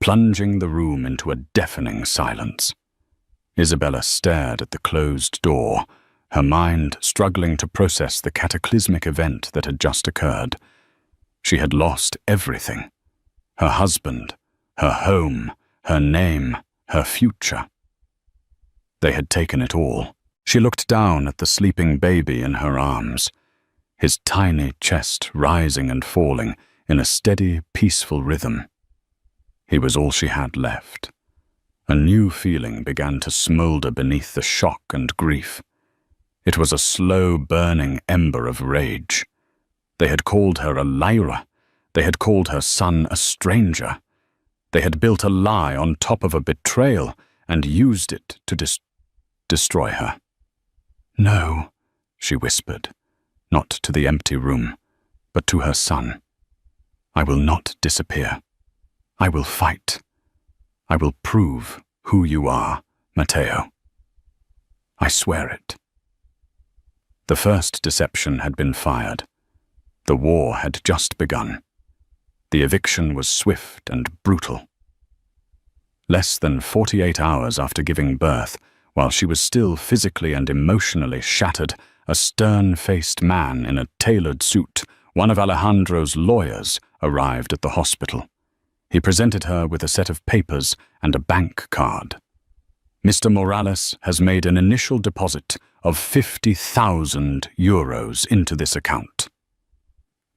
plunging the room into a deafening silence. Isabella stared at the closed door, her mind struggling to process the cataclysmic event that had just occurred. She had lost everything. Her husband, her home, her name, her future. They had taken it all. She looked down at the sleeping baby in her arms, his tiny chest rising and falling in a steady, peaceful rhythm. He was all she had left. A new feeling began to smolder beneath the shock and grief. It was a slow burning ember of rage. They had called her a liar. They had called her son a stranger. They had built a lie on top of a betrayal and used it to destroy her. No, she whispered, not to the empty room, but to her son. I will not disappear. I will fight. I will prove who you are, Matteo. I swear it. The first deception had been fired. The war had just begun. The eviction was swift and brutal. Less than 48 hours after giving birth, while she was still physically and emotionally shattered, a stern-faced man in a tailored suit one of Alejandro's lawyers arrived at the hospital. He presented her with a set of papers and a bank card. Mr. Morales has made an initial deposit of 50,000 euros into this account.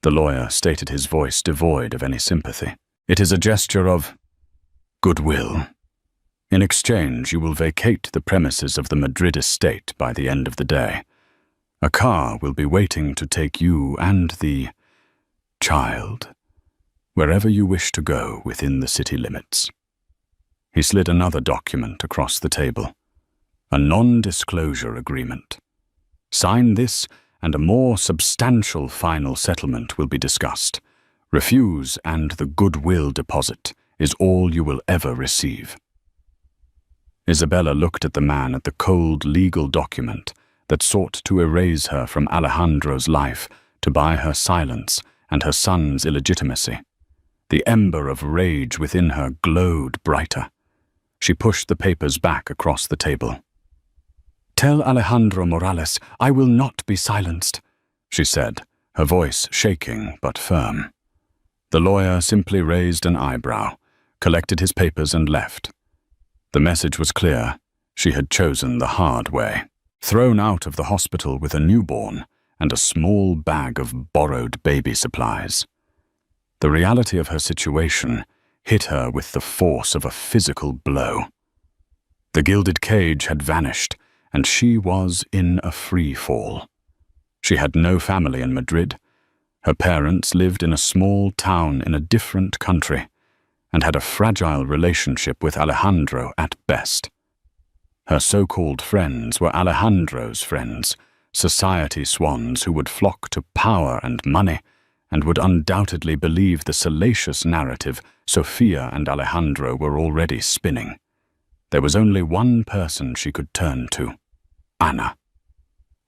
The lawyer stated, his voice devoid of any sympathy. It is a gesture of goodwill. In exchange, you will vacate the premises of the Madrid estate by the end of the day. A car will be waiting to take you and the child wherever you wish to go within the city limits. He slid another document across the table. A non-disclosure agreement. Sign this and a more substantial final settlement will be discussed. Refuse and the goodwill deposit is all you will ever receive. Isabella looked at the man at the cold legal document that sought to erase her from Alejandro's life to buy her silence and her son's illegitimacy. The ember of rage within her glowed brighter. She pushed the papers back across the table. "Tell Alejandro Morales I will not be silenced," she said, her voice shaking but firm. The lawyer simply raised an eyebrow, collected his papers and left. The message was clear. She had chosen the hard way. Thrown out of the hospital with a newborn and a small bag of borrowed baby supplies. The reality of her situation hit her with the force of a physical blow. The gilded cage had vanished, and she was in a free fall. She had no family in Madrid. Her parents lived in a small town in a different country, and had a fragile relationship with Alejandro at best. Her so-called friends were Alejandro's friends, society swans who would flock to power and money, and would undoubtedly believe the salacious narrative Sofia and Alejandro were already spinning. There was only one person she could turn to: Ana.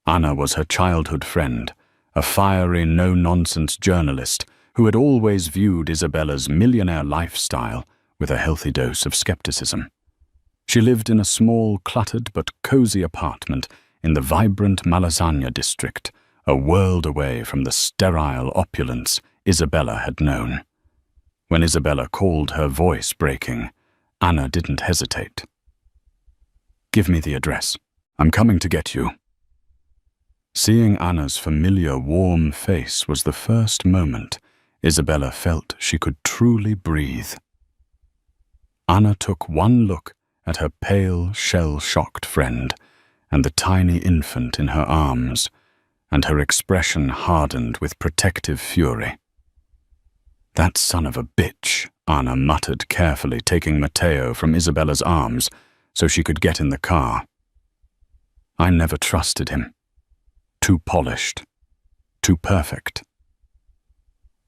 Ana was her childhood friend, a fiery, no-nonsense journalist who had always viewed Isabella's millionaire lifestyle with a healthy dose of skepticism. She lived in a small, cluttered but cozy apartment in the vibrant Malasaña district, a world away from the sterile opulence Isabella had known. When Isabella called, her voice breaking, Ana didn't hesitate. "Give me the address. I'm coming to get you." Seeing Ana's familiar, warm face was the first moment Isabella felt she could truly breathe. Ana took one look at her pale, shell-shocked friend and the tiny infant in her arms, and her expression hardened with protective fury. "That son of a bitch," Ana muttered carefully, taking Matteo from Isabella's arms so she could get in the car. "I never trusted him. Too polished. Too perfect."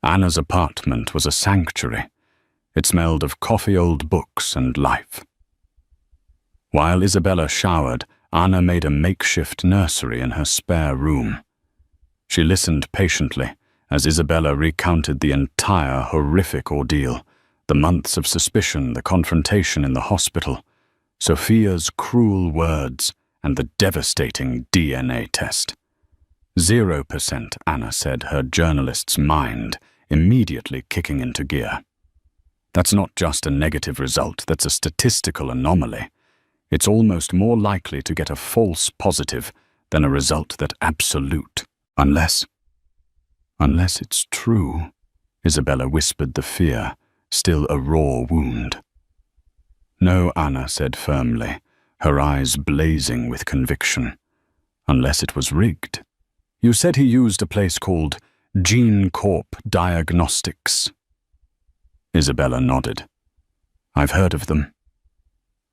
Ana's apartment was a sanctuary. It smelled of coffee-old books and life. While Isabella showered, Ana made a makeshift nursery in her spare room. She listened patiently as Isabella recounted the entire horrific ordeal, the months of suspicion, the confrontation in the hospital, Sofia's cruel words, and the devastating DNA test. 0%, Ana said, her journalist's mind immediately kicking into gear. "That's not just a negative result, that's a statistical anomaly. It's almost more likely to get a false positive than a result that absolute. Unless it's true," Isabella whispered, the fear still a raw wound. "No," Ana said firmly, her eyes blazing with conviction. "Unless it was rigged. You said he used a place called Gene Corp Diagnostics." Isabella nodded. "I've heard of them,"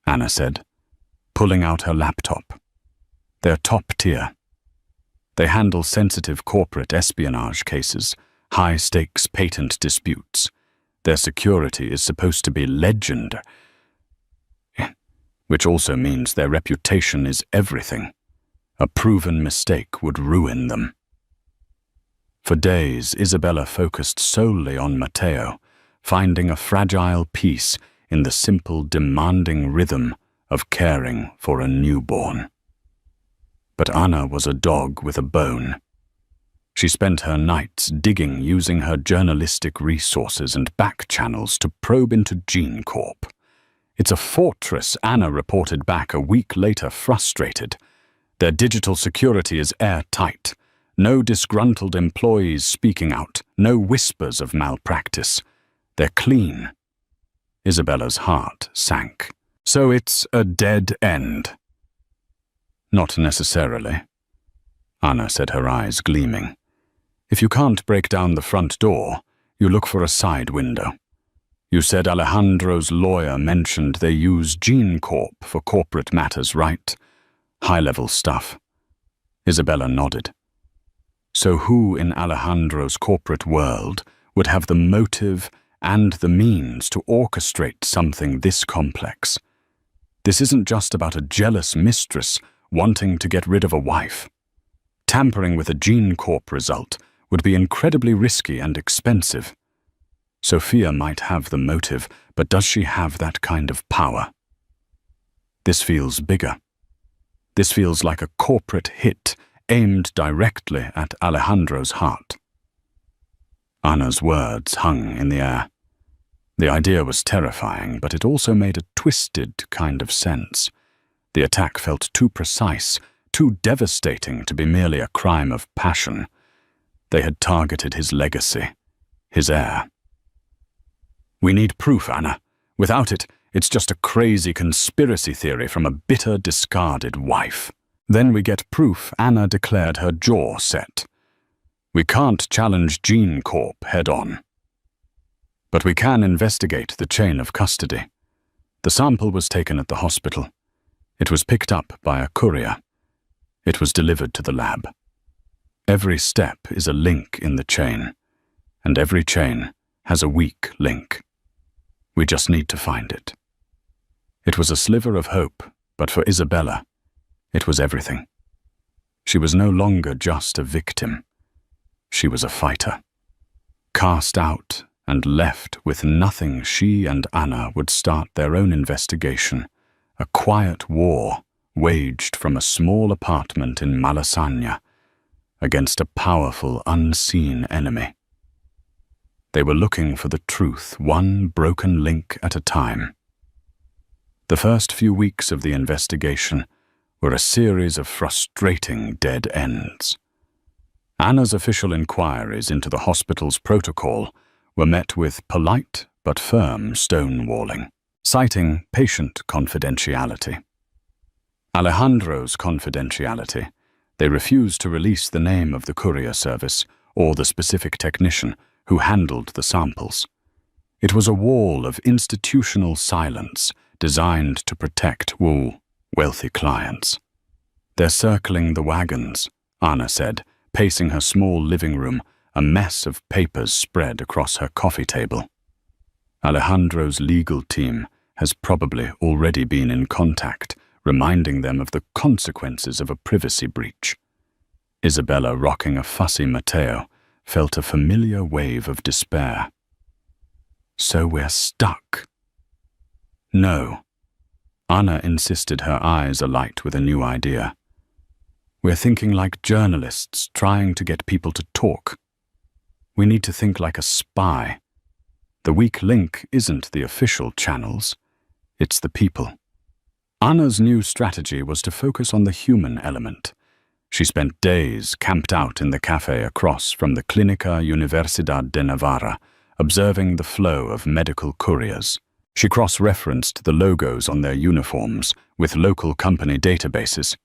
Ana said, pulling out her laptop. "They're top tier. They handle sensitive corporate espionage cases, high-stakes patent disputes. Their security is supposed to be legendary, which also means their reputation is everything. A proven mistake would ruin them." For days, Isabella focused solely on Matteo, finding a fragile peace in the simple, demanding rhythm of caring for a newborn. But Ana was a dog with a bone. She spent her nights digging using her journalistic resources and back channels to probe into Gene Corp. It's a fortress, Anna reported back a week later, frustrated. Their digital security is airtight. No disgruntled employees speaking out, no whispers of malpractice. They're clean. Isabella's heart sank. So it's a dead end. Not necessarily. Anna said, her eyes gleaming. If you can't break down the front door, you look for a side window. You said Alejandro's lawyer mentioned they use Gene Corp for corporate matters, right? High-level stuff. Isabella nodded. So who in Alejandro's corporate world would have the motive and the means to orchestrate something this complex? This isn't just about a jealous mistress wanting to get rid of a wife. Tampering with a Gene Corp result would be incredibly risky and expensive. Sophia might have the motive, but does she have that kind of power? This feels bigger. This feels like a corporate hit aimed directly at Alejandro's heart. Anna's words hung in the air. The idea was terrifying, but it also made a twisted kind of sense. The attack felt too precise, too devastating to be merely a crime of passion. They had targeted his legacy, his heir. We need proof, Anna. Without it, it's just a crazy conspiracy theory from a bitter, discarded wife. Then we get proof, Anna declared, her jaw set. We can't challenge Gene Corp head-on. But we can investigate the chain of custody. The sample was taken at the hospital. It was picked up by a courier. It was delivered to the lab. Every step is a link in the chain, and every chain has a weak link. We just need to find it. It was a sliver of hope, but for Isabella, it was everything. She was no longer just a victim. She was a fighter. Cast out and left with nothing, she and Anna would start their own investigation, a quiet war waged from a small apartment in Malasaña against a powerful, unseen enemy. They were looking for the truth, one broken link at a time. The first few weeks of the investigation were a series of frustrating dead ends. Anna's official inquiries into the hospital's protocol were met with polite but firm stonewalling, citing patient confidentiality. Alejandro's confidentiality. They refused to release the name of the courier service or the specific technician who handled the samples. It was a wall of institutional silence designed to protect wealthy clients. They're circling the wagons, Anna said, pacing her small living room, a mess of papers spread across her coffee table. Alejandro's legal team has probably already been in contact, reminding them of the consequences of a privacy breach. Isabella, rocking a fussy Matteo, felt a familiar wave of despair. So we're stuck. No. Anna insisted, her eyes alight with a new idea. We're thinking like journalists trying to get people to talk. We need to think like a spy. The weak link isn't the official channels, it's the people. Anna's new strategy was to focus on the human element. She spent days camped out in the cafe across from the Clínica Universidad de Navarra, observing the flow of medical couriers. She cross-referenced the logos on their uniforms with local company databases.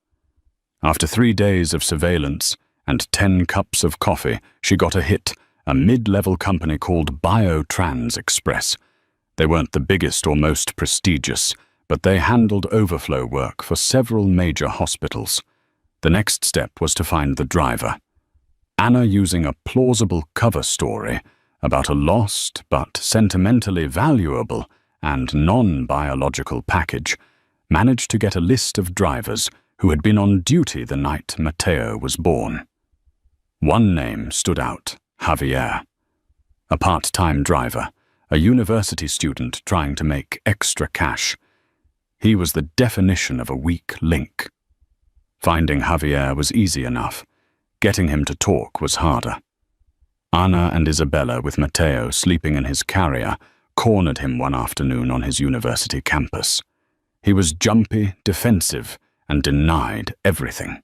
After 3 days of surveillance and 10 cups of coffee, she got a hit, a mid-level company called Biotrans Express. They weren't the biggest or most prestigious, but they handled overflow work for several major hospitals. The next step was to find the driver. Anna, using a plausible cover story about a lost but sentimentally valuable and non-biological package, managed to get a list of drivers who had been on duty the night Matteo was born. One name stood out, Javier. A part-time driver, a university student trying to make extra cash. He was the definition of a weak link. Finding Javier was easy enough. Getting him to talk was harder. Anna and Isabella, with Matteo sleeping in his carrier, cornered him one afternoon on his university campus. He was jumpy, defensive, and denied everything.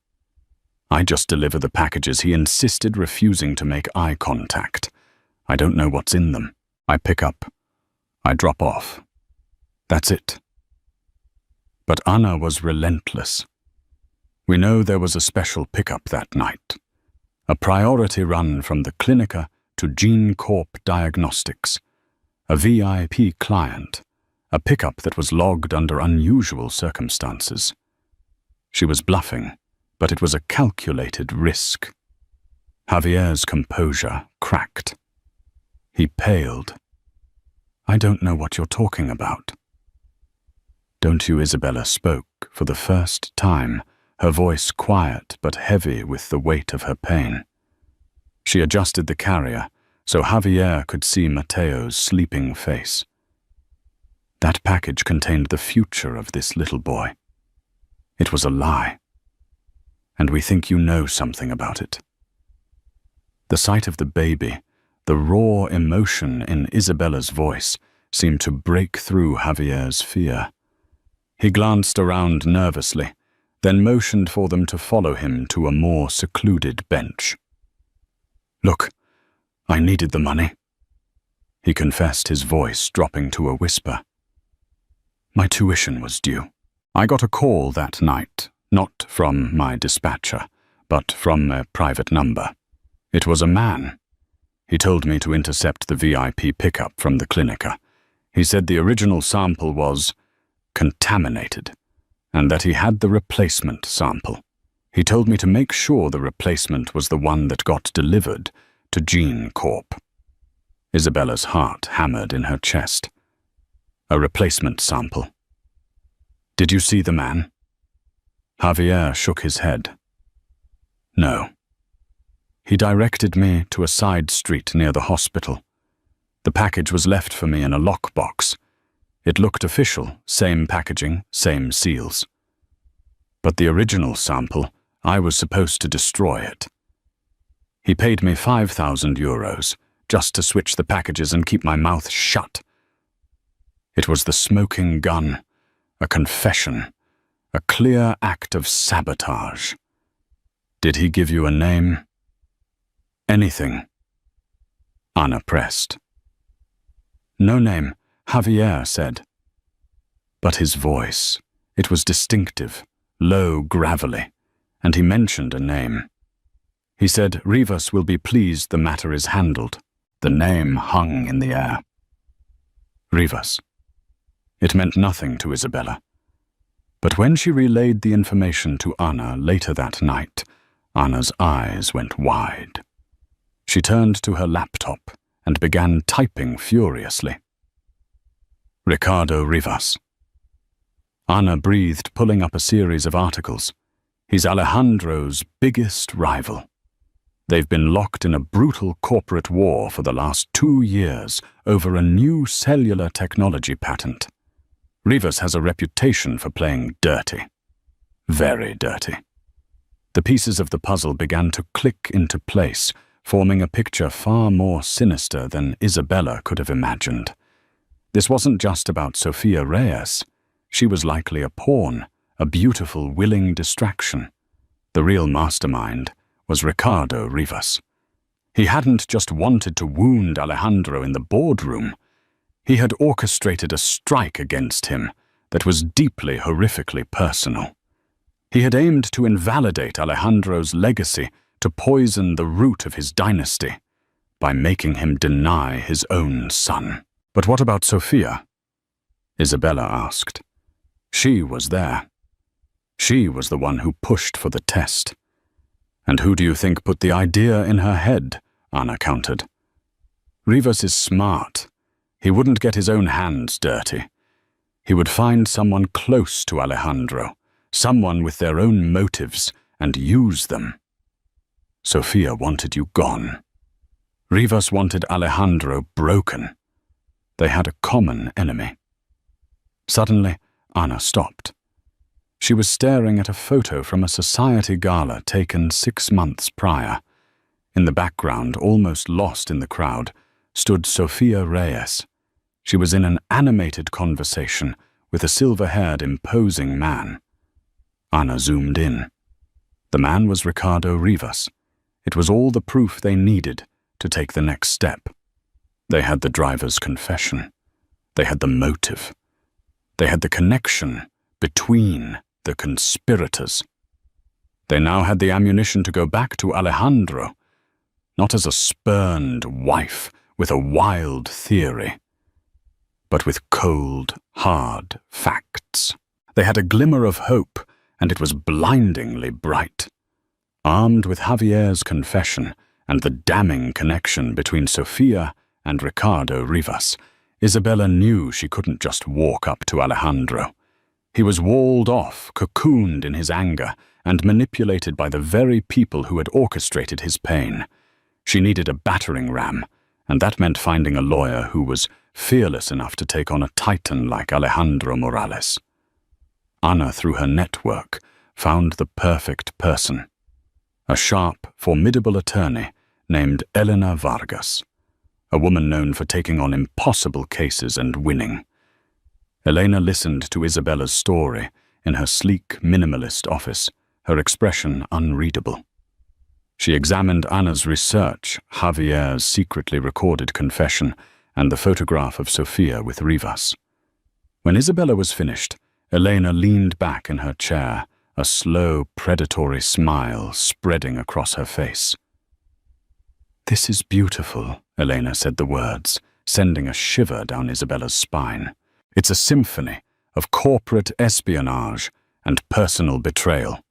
I just deliver the packages. He insisted, refusing to make eye contact. I don't know what's in them. I pick up. I drop off. That's it. But Anna was relentless. We know there was a special pickup that night. A priority run from the Clinica to Gene Corp Diagnostics. A VIP client. A pickup that was logged under unusual circumstances. She was bluffing, but it was a calculated risk. Javier's composure cracked. He paled. I don't know what you're talking about. Don't you? Isabella spoke for the first time, her voice quiet but heavy with the weight of her pain. She adjusted the carrier so Javier could see Matteo's sleeping face. That package contained the future of this little boy. It was a lie. And we think you know something about it. The sight of the baby, the raw emotion in Isabella's voice, seemed to break through Javier's fear. He glanced around nervously, then motioned for them to follow him to a more secluded bench. Look, I needed the money, he confessed, his voice dropping to a whisper. My tuition was due. I got a call that night, not from my dispatcher, but from a private number. It was a man. He told me to intercept the VIP pickup from the Clinica. He said the original sample was contaminated, and that he had the replacement sample. He told me to make sure the replacement was the one that got delivered to Gene Corp. Isabella's heart hammered in her chest. A replacement sample. Did you see the man? Javier shook his head. No. He directed me to a side street near the hospital. The package was left for me in a lockbox. It looked official, same packaging, same seals. But the original sample, I was supposed to destroy it. He paid me €5,000 just to switch the packages and keep my mouth shut. It was the smoking gun, a confession, a clear act of sabotage. Did he give you a name? Anything? Anna pressed. No name, Javier said. But his voice, it was distinctive, low, gravelly, and he mentioned a name. He said, Rivas will be pleased the matter is handled. The name hung in the air. Rivas. It meant nothing to Isabella. But when she relayed the information to Anna later that night, Anna's eyes went wide. She turned to her laptop and began typing furiously. Ricardo Rivas. Anna breathed, pulling up a series of articles. He's Alejandro's biggest rival. They've been locked in a brutal corporate war for the last 2 years over a new cellular technology patent. Rivas has a reputation for playing dirty. Very dirty. The pieces of the puzzle began to click into place, forming a picture far more sinister than Isabella could have imagined. This wasn't just about Sofia Reyes. She was likely a pawn, a beautiful, willing distraction. The real mastermind was Ricardo Rivas. He hadn't just wanted to wound Alejandro in the boardroom. He had orchestrated a strike against him that was deeply, horrifically personal. He had aimed to invalidate Alejandro's legacy, to poison the root of his dynasty, by making him deny his own son. But what about Sofia? Isabella asked. She was there. She was the one who pushed for the test. And who do you think put the idea in her head? Anna countered. Rivas is smart. He wouldn't get his own hands dirty. He would find someone close to Alejandro, someone with their own motives, and use them. Sofia wanted you gone. Rivas wanted Alejandro broken. They had a common enemy. Suddenly, Anna stopped. She was staring at a photo from a society gala taken 6 months prior. In the background, almost lost in the crowd, stood Sophia Reyes. She was in an animated conversation with a silver-haired, imposing man. Ana zoomed in. The man was Ricardo Rivas. It was all the proof they needed to take the next step. They had the driver's confession. They had the motive. They had the connection between the conspirators. They now had the ammunition to go back to Alejandro, not as a spurned wife with a wild theory, but with cold, hard facts. They had a glimmer of hope, and it was blindingly bright. Armed with Javier's confession and the damning connection between Sofia and Ricardo Rivas, Isabella knew she couldn't just walk up to Alejandro. He was walled off, cocooned in his anger, and manipulated by the very people who had orchestrated his pain. She needed a battering ram, and that meant finding a lawyer who was fearless enough to take on a titan like Alejandro Morales. Ana, through her network, found the perfect person. A sharp, formidable attorney named Elena Vargas, a woman known for taking on impossible cases and winning. Elena listened to Isabella's story in her sleek, minimalist office, her expression unreadable. She examined Ana's research, Javier's secretly recorded confession, and the photograph of Sofia with Rivas. When Isabella was finished, Elena leaned back in her chair, a slow, predatory smile spreading across her face. "This is beautiful," Elena said the words, sending a shiver down Isabella's spine. "It's a symphony of corporate espionage and personal betrayal.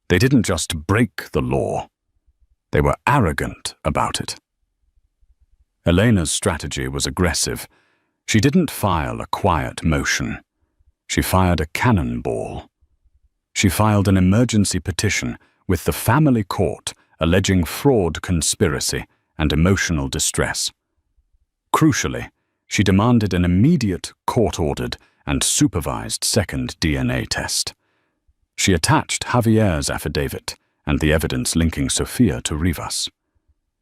They didn't just break the law. They were arrogant about it." Elena's strategy was aggressive. She didn't file a quiet motion. She fired a cannonball. She filed an emergency petition with the family court alleging fraud, conspiracy, and emotional distress. Crucially, she demanded an immediate court-ordered and supervised second DNA test. She attached Javier's affidavit and the evidence linking Sofia to Rivas.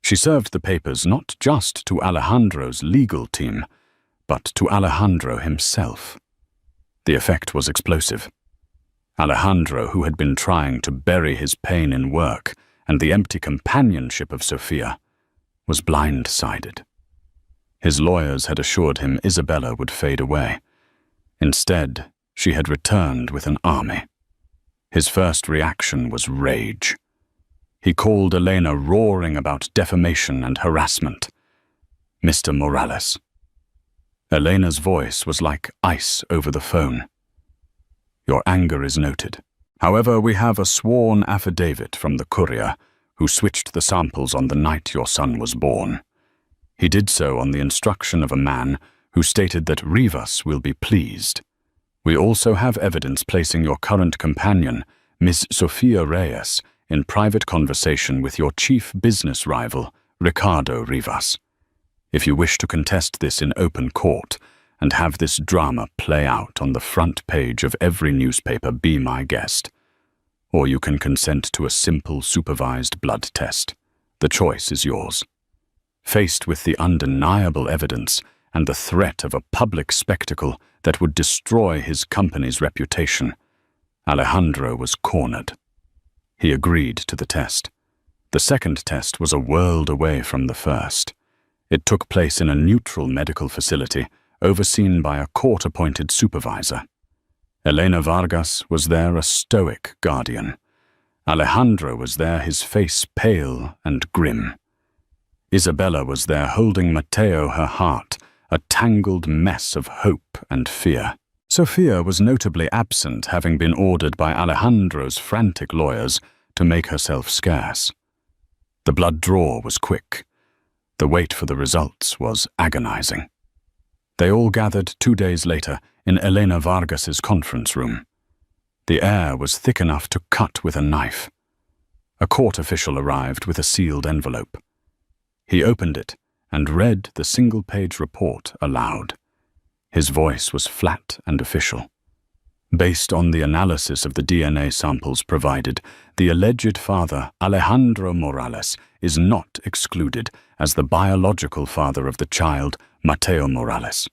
She served the papers not just to Alejandro's legal team, but to Alejandro himself. The effect was explosive. Alejandro, who had been trying to bury his pain in work and the empty companionship of Sofia, was blindsided. His lawyers had assured him Isabella would fade away. Instead, she had returned with an army. His first reaction was rage. He called Elena roaring about defamation and harassment. "Mr. Morales." Elena's voice was like ice over the phone. "Your anger is noted. However, we have a sworn affidavit from the courier who switched the samples on the night your son was born. He did so on the instruction of a man who stated that Rivas will be pleased. We also have evidence placing your current companion, Miss Sofia Reyes, in private conversation with your chief business rival, Ricardo Rivas. If you wish to contest this in open court and have this drama play out on the front page of every newspaper, be my guest. Or you can consent to a simple supervised blood test. The choice is yours." Faced with the undeniable evidence and the threat of a public spectacle that would destroy his company's reputation, Alejandro was cornered. He agreed to the test. The second test was a world away from the first. It took place in a neutral medical facility overseen by a court-appointed supervisor. Elena Vargas was there, a stoic guardian. Alejandro was there, his face pale and grim. Isabella was there, holding Mateo, her heart, a tangled mess of hope and fear. Sofia was notably absent, having been ordered by Alejandro's frantic lawyers to make herself scarce. The blood draw was quick. The wait for the results was agonizing. They all gathered 2 days later in Elena Vargas's conference room. The air was thick enough to cut with a knife. A court official arrived with a sealed envelope. He opened it and read the single-page report aloud. His voice was flat and official. Based on the analysis of the DNA samples provided, the alleged father, Alejandro Morales, is not excluded as the biological father of the child, Mateo Morales.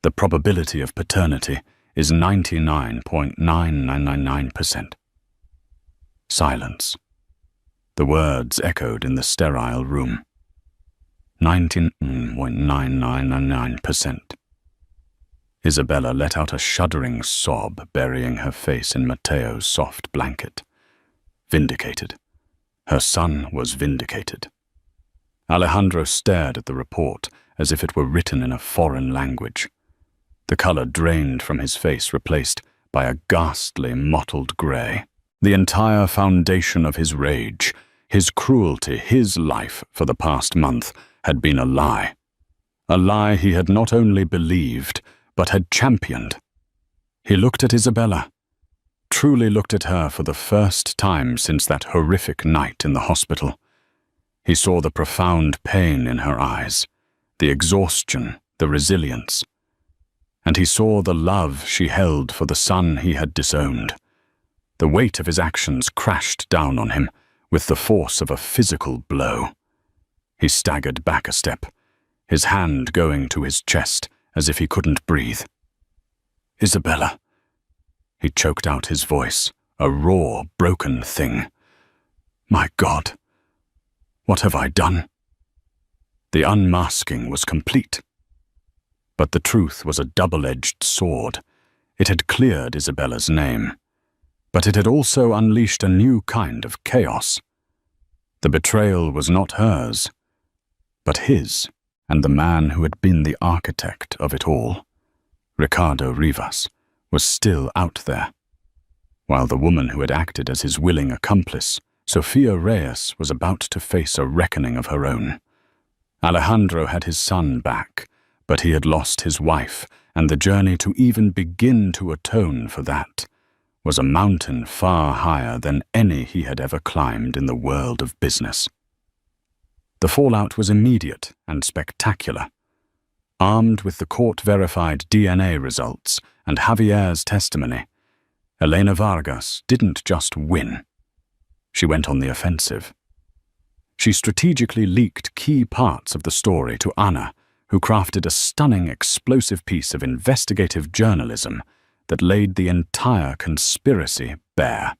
The probability of paternity is 99.9999%. Silence. The words echoed in the sterile room. 19.9999%. Isabella let out a shuddering sob, burying her face in Mateo's soft blanket. Vindicated. Her son was vindicated. Alejandro stared at the report as if it were written in a foreign language. The color drained from his face, replaced by a ghastly, mottled gray. The entire foundation of his rage, his cruelty, his life for the past month had been a lie. A lie he had not only believed, but had championed. He looked at Isabella, truly looked at her for the first time since that horrific night in the hospital. He saw the profound pain in her eyes, the exhaustion, the resilience. And he saw the love she held for the son he had disowned. The weight of his actions crashed down on him with the force of a physical blow. He staggered back a step, his hand going to his chest as if he couldn't breathe. Isabella. He choked out his voice, a raw, broken thing. My God, what have I done? The unmasking was complete. But the truth was a double-edged sword. It had cleared Isabella's name, but it had also unleashed a new kind of chaos. The betrayal was not hers, but his, and the man who had been the architect of it all, Ricardo Rivas, was still out there, while the woman who had acted as his willing accomplice, Sofia Reyes, was about to face a reckoning of her own. Alejandro had his son back, but he had lost his wife, and the journey to even begin to atone for that was a mountain far higher than any he had ever climbed in the world of business. The fallout was immediate and spectacular. Armed with the court-verified DNA results and Javier's testimony, Elena Vargas didn't just win. She went on the offensive. She strategically leaked key parts of the story to Anna, who crafted a stunning, explosive piece of investigative journalism that laid the entire conspiracy bare.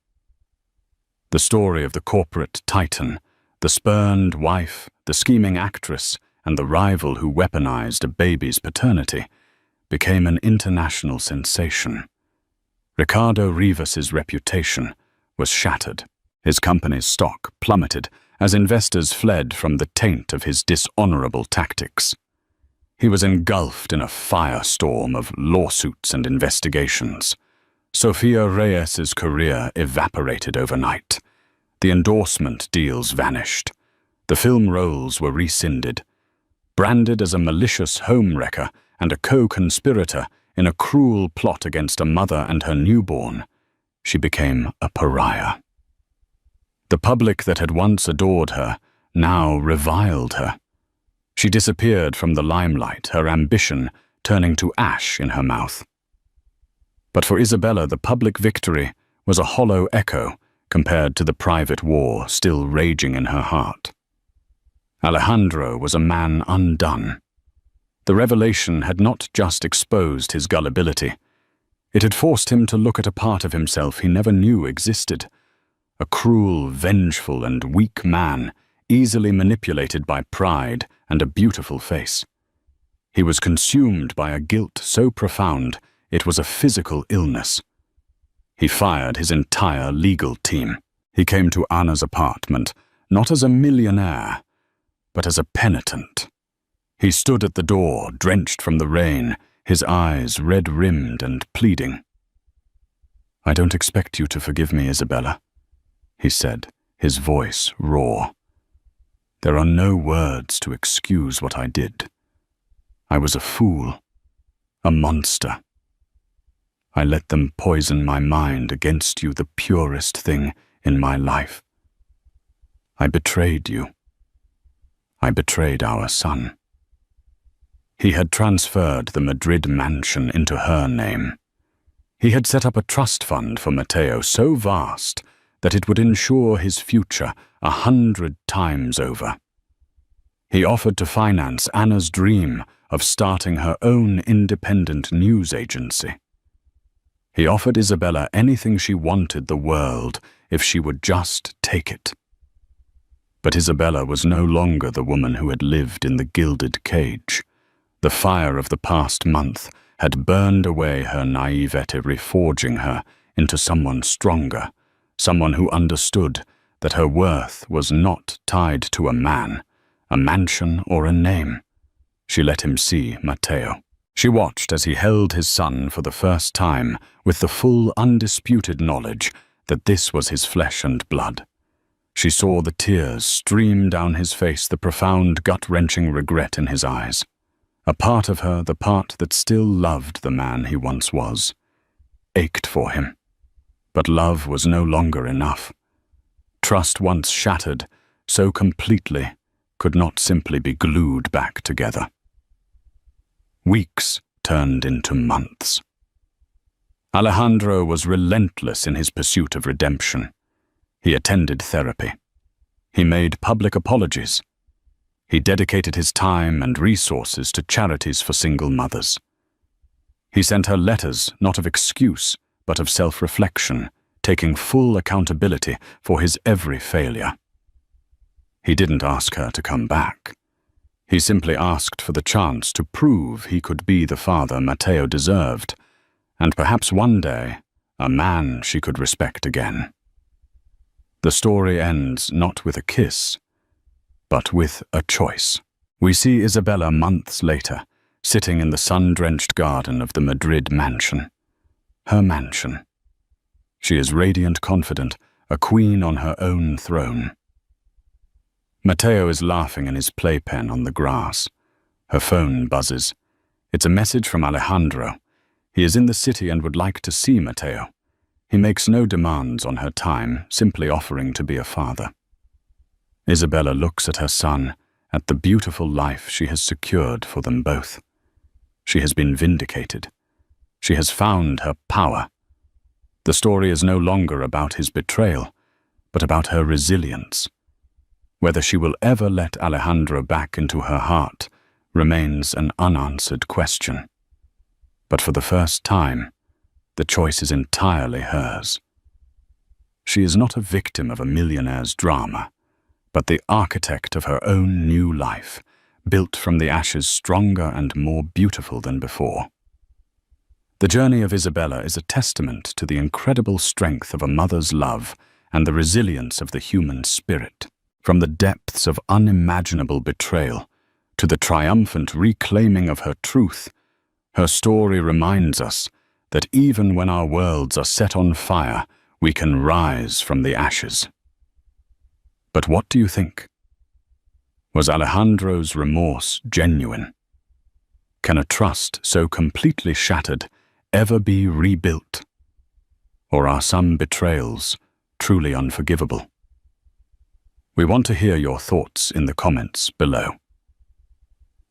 The story of the corporate titan, the spurned wife, the scheming actress, and the rival who weaponized a baby's paternity became an international sensation. Ricardo Rivas's reputation was shattered. His company's stock plummeted as investors fled from the taint of his dishonorable tactics. He was engulfed in a firestorm of lawsuits and investigations. Sofia Reyes's career evaporated overnight. The endorsement deals vanished. The film roles were rescinded. Branded as a malicious homewrecker and a co-conspirator in a cruel plot against a mother and her newborn, she became a pariah. The public that had once adored her now reviled her. She disappeared from the limelight, her ambition turning to ash in her mouth. But for Isabella, the public victory was a hollow echo compared to the private war still raging in her heart. Alejandro was a man undone. The revelation had not just exposed his gullibility. It had forced him to look at a part of himself he never knew existed. A cruel, vengeful, and weak man, easily manipulated by pride and a beautiful face. He was consumed by a guilt so profound it was a physical illness. He fired his entire legal team. He came to Anna's apartment, not as a millionaire, but as a penitent. He stood at the door, drenched from the rain, his eyes red-rimmed and pleading. "I don't expect you to forgive me, Isabella," he said, his voice raw. "There are no words to excuse what I did. I was a fool, a monster. I let them poison my mind against you, the purest thing in my life. I betrayed you. I betrayed our son." He had transferred the Madrid mansion into her name. He had set up a trust fund for Matteo so vast that it would ensure his future 100 times over. He offered to finance Anna's dream of starting her own independent news agency. He offered Isabella anything she wanted the world if she would just take it. But Isabella was no longer the woman who had lived in the gilded cage. The fire of the past month had burned away her naivete, reforging her into someone stronger, someone who understood that her worth was not tied to a man, a mansion, or a name. She let him see Matteo. She watched as he held his son for the first time with the full, undisputed knowledge that this was his flesh and blood. She saw the tears stream down his face, the profound, gut-wrenching regret in his eyes. A part of her, the part that still loved the man he once was, ached for him. But love was no longer enough. Trust once shattered so completely could not simply be glued back together. Weeks turned into months. Alejandro was relentless in his pursuit of redemption. He attended therapy. He made public apologies. He dedicated his time and resources to charities for single mothers. He sent her letters not of excuse, but of self-reflection, taking full accountability for his every failure. He didn't ask her to come back. He simply asked for the chance to prove he could be the father Matteo deserved, and perhaps one day, a man she could respect again. The story ends not with a kiss, but with a choice. We see Isabella months later, sitting in the sun-drenched garden of the Madrid mansion. Her mansion. She is radiant, confident, a queen on her own throne. Matteo is laughing in his playpen on the grass. Her phone buzzes. It's a message from Alejandro. He is in the city and would like to see Matteo. He makes no demands on her time, simply offering to be a father. Isabella looks at her son, at the beautiful life she has secured for them both. She has been vindicated. She has found her power. The story is no longer about his betrayal, but about her resilience. Whether she will ever let Alejandro back into her heart remains an unanswered question. But for the first time, the choice is entirely hers. She is not a victim of a millionaire's drama, but the architect of her own new life, built from the ashes stronger and more beautiful than before. The journey of Isabella is a testament to the incredible strength of a mother's love and the resilience of the human spirit. From the depths of unimaginable betrayal to the triumphant reclaiming of her truth, her story reminds us that even when our worlds are set on fire, we can rise from the ashes. But what do you think? Was Alejandro's remorse genuine? Can a trust so completely shattered ever be rebuilt? Or are some betrayals truly unforgivable? We want to hear your thoughts in the comments below.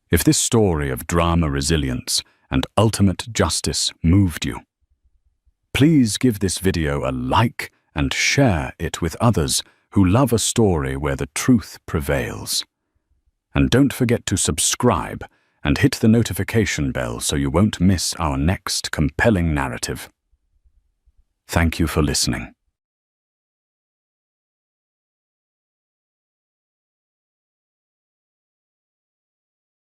If this story of drama, resilience, and ultimate justice moved you, please give this video a like and share it with others who love a story where the truth prevails. And don't forget to subscribe and hit the notification bell so you won't miss our next compelling narrative. Thank you for listening.